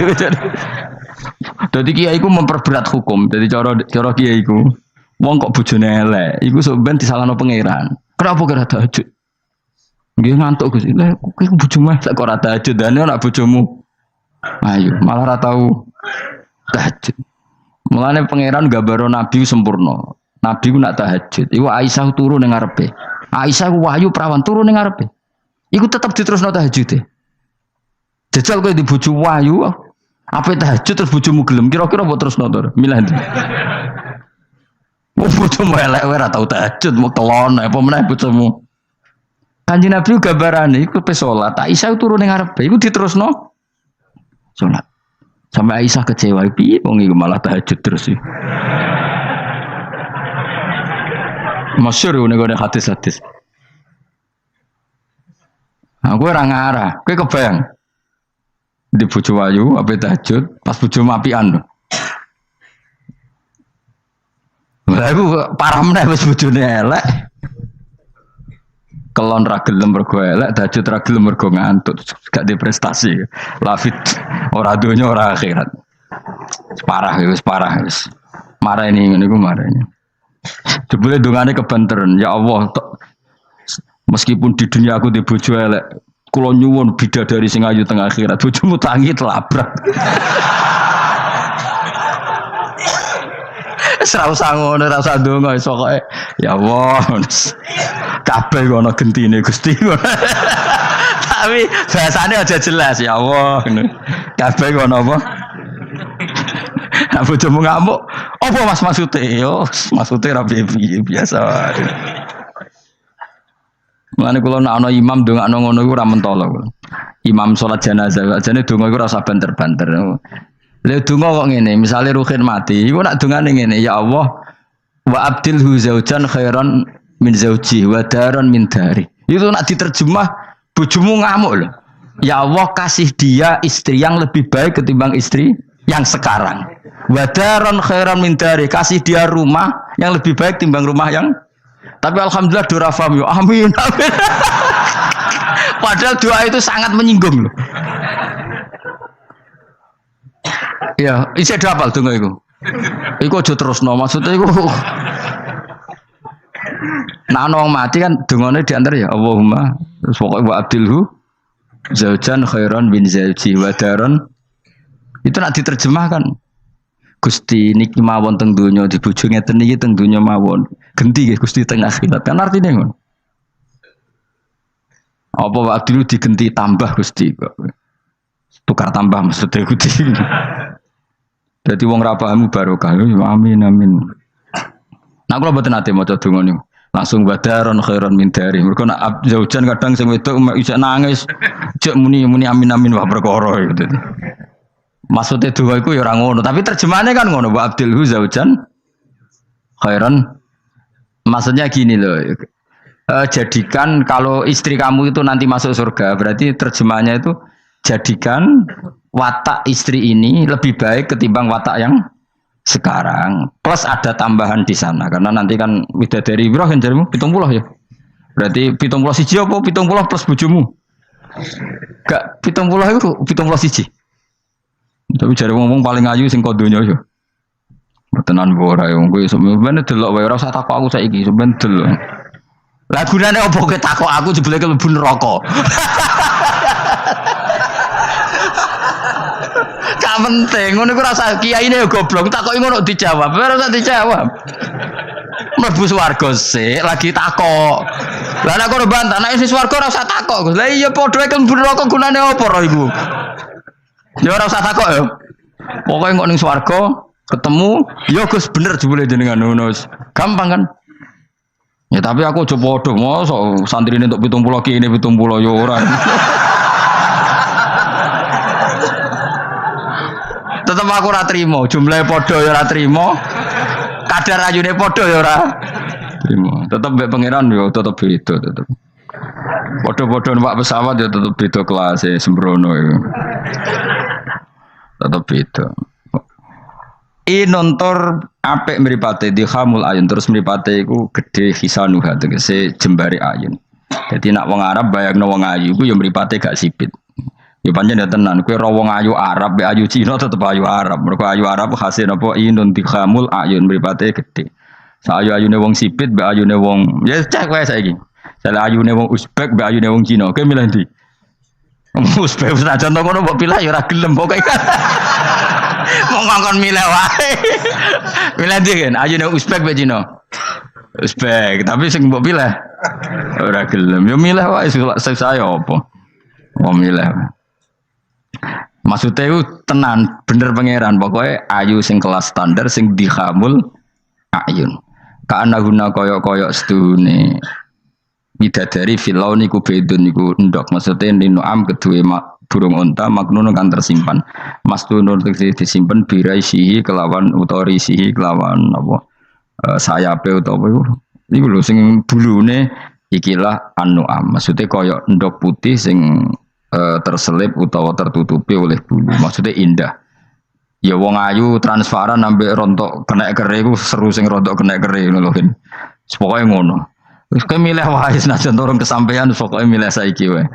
Dadi kiai iku memperberat hukum. Dadi cara kiai iku wong kok bojone elek, iku sok ben disalahno pangeran. Kenapa kira tahajud? Nggih ngantuk Gus. Lah kowe bojomu sak ora tahajud, dane anak bojomu. Ayo, malah ora tau tahajud. Mulane pangeran gambaro nabi sempurna. Nabi ku nak tahajud. Iku Aisyah turu ning ngarepe. Aisyah ku wahyu prawan turu ning ngarepe. Iku tetep diterusno tahajud. Jajal kowe di bojo wahyu, apa tahajud terus bojomu gelem kira-kira mbok terusno to? Milih ndi? Bojomu elek ora tau tahajud, mau kelon apa meneh bojomu. Kanjeng Nabi gambarane iku pe salat, Aisyah turu ning ngarepe, iku diterusno salat. Sampai Aisyah kecewa, piye wong iku malah tahajud terus sih. Masyhur nek ada hadis-hadis. Aku ora ngarah, kowe kebayang. Di bojo ayu ape tahajud, pas bojo apian lho. Lah aku parah meneh wis bojone elek. Kelon ra gelem mergo elek, tahajud ra gelem mergo ngantuk, gak di prestasi. Lafit ora donya ora akhirat. Parah wis parah wis. Marani ngene iku marani. Jebule dongane kebanteren, ya Allah, meskipun di dunia aku di bojo elek, kula nyuwun bidadari sing ayu teng akhirat, bojomu tangi telabrak. Ora usah ngono, ora usah ndonga wis pokoke ya Allah. Kabeh ana gentine Gusti. Tapi bahasane aja jelas ya Allah ngono. Kabeh ana apa? Aku bojomu ngamuk. Apa Mas maksude? Yo, maksude ra piye biasa. Mulane kula nek ana imam ndongakno ngono iku ora mentolo. Imam salat jenazah, jane donga iku ora usah banter-banter. Lha donga kok ngene, misale Ruhin mati, iku nak dongane ngene, ya Allah wa abdilhu zaujan khairan min zauji wa daran min dari. Itu nak diterjemah bojomu ngamuk loh. Ya Allah kasih dia istri yang lebih baik ketimbang istri yang sekarang. Wa daran khairan min dari, kasih dia rumah yang lebih baik timbang rumah yang. Tapi alhamdulillah doa faham yo. Amin. Amin. Padahal doa itu sangat menyinggung loh. Ya, isi ada apa donga iku? Iku aja terusno, maksudnya iku. Nah, wong mati kan dongane diantar ya Allahumma terus pokoke wa abdilhu zaujan khairan bin zauji wa daron. Itu nak diterjemahkan. Gusti niki mawon teng donya di bojo ngeten niki teng donya mawon. Genti nggih Gusti teng akhirat. Kan artine ngono. Apa wa abdilhu digenti tambah Gusti kok. Tukar tambah maksudnya Gusti. Jadi wong ra paham barokah. Amin amin. Nah kalau mboten ate maca donga niku. Langsung badaron khairan min dari. Mergo nak zaujan kadang sing wedok isih nangis. Cek muni amin amin wah perkara gitu. Maksudnya doa iku ya ora ngono, tapi terjemahannya kan ngono, wa abdilhu zaujan khairan. Maksudnya gini loh. jadikan kalau istri kamu itu nanti masuk surga, berarti terjemahnya itu jadikan watak istri ini lebih baik ketimbang watak yang sekarang. Plus ada tambahan di sana karena nanti kan widadari Ibrahim jarimu 70 ya. Berarti 70 siji apa 70 plus bojomu? Gak 70 itu 70 siji. Tapi jare ngomong paling ayu sing kodonya yo. Tenan ora yo kowe sampeyan delok wae ora usah takok aku saiki sampeyan delok. Lah gunane opo kowe takok aku jebule mlebu neraka. Gak penting, ngono iku rasa kiyaine yo goblok, takoki ngono dijawab, ora usah dijawab. Mlebu swarga sik, lagi takok. Lah nek kono bantah, nek wis swarga ora usah takok, Gus. Lah iya padha mlebu neraka gunane opo ro iku? Ya ora usah takok yo. Pokoke kok ning swarga ketemu, ya Gus bener jebule jenengan ngono. Gampang kan? Ya tapi aku aja padha mosok santrine entuk 70 ki ini 70 ya ora. Tetep aku ora trimo, jumlahe padha ya ora trimo. Kadar ayune padha ya ora trimo. Tetep mbek pangeran ya tetep beda tetep. Padha-padha numpak pesawat ya tetep beda kelas e sembrono iku. Tetep beda. Nontor apik mripate dihamul ayun terus mripate iku gedhe hisanuha tegese jembare ayun. Dadi nak wong Arab bayangno wong ayu iku ya mripate gak sipit. Ya pancen ya tenan kowe ro wong ayu Arab be ayu Cina tetep ayu Arab. Mergo ayu Arab khase napa inun dihamul ayun mripate gedhe. Sayu-ayune wong sipit be ayune wong ya cek wae saiki. Salah ayune wong Uzbek be ayune wong Cina. Kowe milih ndi? Uzbek senajan to ngono mbok pilih ya ora gelem pokoke. Mau ngongkon milih wae. Milih ndi kan? Ayune Uzbek be Cina. Uzbek, tapi sing mbok pilih ora gelem. Yo milih wae saya apa? Mau milih. Maksudnya itu tenan bener pangeran pokoknya ayu sing kelas standar sing dihamul ayun. Kana guna koyok-koyok sedune. Bidadari filau niku bedun niku endok maksudnya ninuam kedue burung unta maknun kan tersimpan. Mastunun disimpan biraisihi kelawan utorisihi kelawan apa sayape utawa iku lho sing bulune ikilah anuam. Maksudnya koyok endok putih sing terselip utawa tertutupi oleh bulu. Maksudnya indah. Ya wong ayu transparan ambek rontok kena kere iku seru sing rontok kena kere ngono lho. Pokoke ngono. Wis kowe milih wae senajan turun kesampaian pokoke milih saiki wae.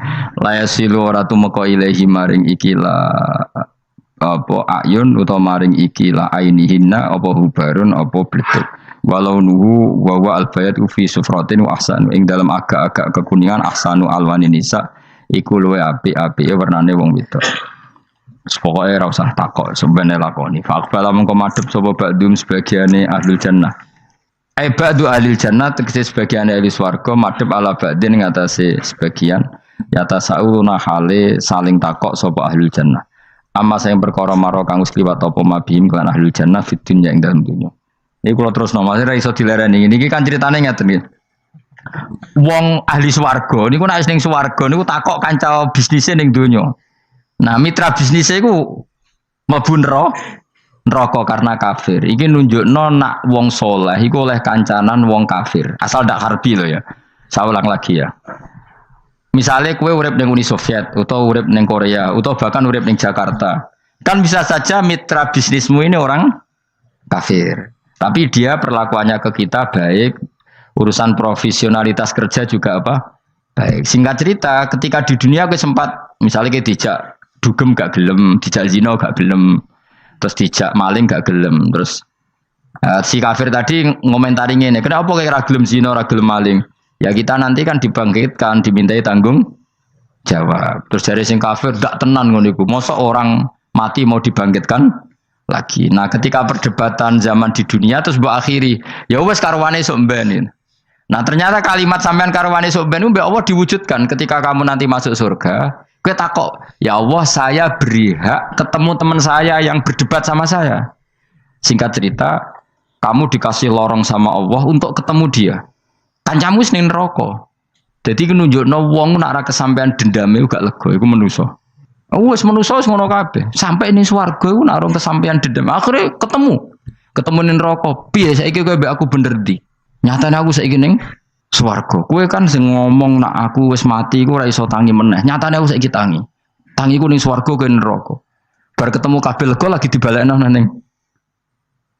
La yasilu ora tumeka ilahi maring ikilah apa ayun utawa maring ikilah ainihinna apa hubarun apa bletuk. Walau nuhu wa wa albayat fi sufratin wa ahsanu ing dalam agak-agak kekuningan ahsanu alwani nisa iku luwe apik-apike warnane wong wedok. Pokoke ora usah takok sebenarnya lakoni. Faqbala mengko madhep sapa ba'dum sebagiane ahlul jannah. Ba'du ahlil jannah tegese sebagiane ahli swarga madhep ala ba'din ngatasi sebagian yata sauna hale saling takok sapa ahlul jannah. Amma sing perkara maro kang wis liwat apa mabihim kelan ahlul jannah fid dunya ing dalem dunya. Iki kula terus nomase ra iso dilereni. Niki kan critane ngeten iki. Wong ahli swarga niku nek ning swarga niku takok kanca bisnise ning donya. Nah, mitra bisnise iku mlebu neraka karena kafir. Iki nunjukno nak wong saleh iku oleh kancanan wong kafir. Asal ndak harbi lho ya. Saya ulang lagi ya. Misalnya kowe urip ning Uni Soviet atau urip ning Korea atau bahkan urip ning Jakarta. Kan bisa saja mitra bisnismu ini orang kafir. Tapi dia perlakuannya ke kita baik. Urusan profesionalitas kerja juga apa? Baik. Singkat cerita, ketika di dunia aku sempat misalnya kayak dijak dugem gak gelem, dijak zina gak gelem, terus dijak maling gak gelem, terus si kafir tadi ngomentari ngene, kenapa kayak ra gelem zina, ra gelem maling? Ya kita nanti kan dibangkitkan, dimintai tanggung jawab. Terus dari sing kafir gak tenan ngono iku. Mosok orang mati mau dibangkitkan lagi. Nah, ketika perdebatan zaman di dunia terus mbok akhiri, ya wis karwane sok mben. Nah, ternyata kalimat sampean karwane sok ben mbek Allah diwujudkan ketika kamu nanti masuk surga. Kowe takok, "Ya Allah, saya beri hak ketemu teman saya yang berdebat sama saya." Singkat cerita, kamu dikasih lorong sama Allah untuk ketemu dia. Kancamu wis ning neraka. Dadi nunjukno wong nek ora kesampean dendame gak lega iku manusa. Wis manusa wis ngono kabeh. Sampai ning swarga iku nek ora kesampean dendam, akhire ketemu ning neraka. Piye saiki kowe mbek aku bener ndi? Nyatane aku saiki ning swarga. Kowe kan sing ngomong nak aku wis mati iku ora iso tangi meneh. Nyatane aku saiki tangi. Tangiku ning swarga ke neraka. Bar ketemu kabeh lega lagi dibalekno ning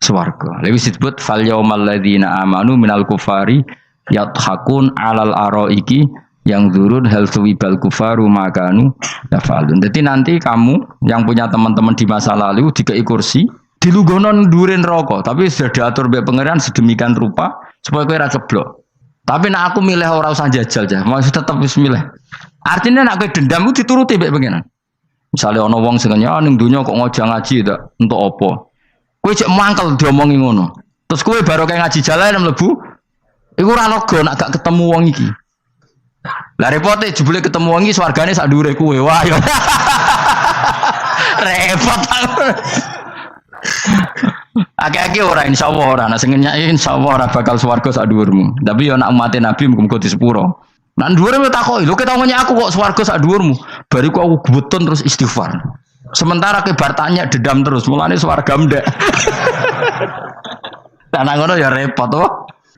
swarga. Lha wis disebut fal yaumal ladzina amanu minal kufari yadhakun alal araiki yang zurun hal suwibal kufaru makanu yafalun. Jadi nanti kamu yang punya teman-teman di masa lalu dikei kursi dilungguhno ndure neraka, tapi sudah diatur mbek pangeran sedemikian rupa supaya kowe ora ceblok. Tapi nek aku milih ora usah jajal jah, mau tetep wis milih. Artinya nek kowe dendam ku dituruti mbek pangeran. Misalnya ana wong sing nyang ning donya kok ngojang ngaji tak entuk apa? Kowe cek mangkel diomongi ngono. Terus kowe baru kayak ngaji jalan mlebu iku ora lega nek gak ketemu wong iki. Lah repote jebule ketemu wong iki swargane sak dhuwure kowe. Wah yo. Repot. Akeh-akeh ora insyaallah ora, nek sing nyai insyaallah ora bakal swarga sak dhuwurmu. Tapi yo nek umat Nabi muga-muga di sepuro. Nek dhuwure takoki, lho ketawone aku kok swarga sak dhuwurmu. Bariku aku gebutun terus istighfar. Sementara ke bar tanya dedam terus, mulane swarga ndek. Tanah ngono ya repot to.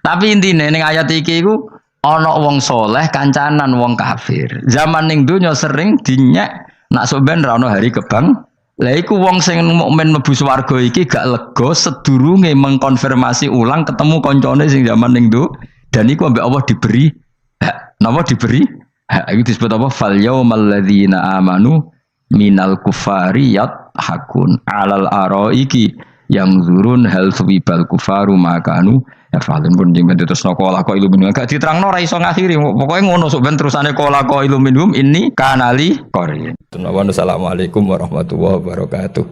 Tapi intine ning ayat iki iku ana wong soleh kancanan wong kafir. Zaman ning donya sering dinyek nak sampean ra ono hari kebang. Lah iku wong sing mukmin mlebu swarga iki gak lega sedurunge mengkonfirmasi ulang ketemu koncone sing zaman ning do dan iku ambek Allah diberi hak. Napa diberi? Hak iki disebut apa? Fal yaumal ladzina amanu minal kufari yadhakun alal araiki yang zurun hal suwibal kufaru makanu ya falun pun jeng terus nokola ko iluminum gak diterangno ora iso ngakhiri pokoknya ngono sok ben terusane kola ko iluminum ini kanali korin. Assalamualaikum warahmatullahi wabarakatuh.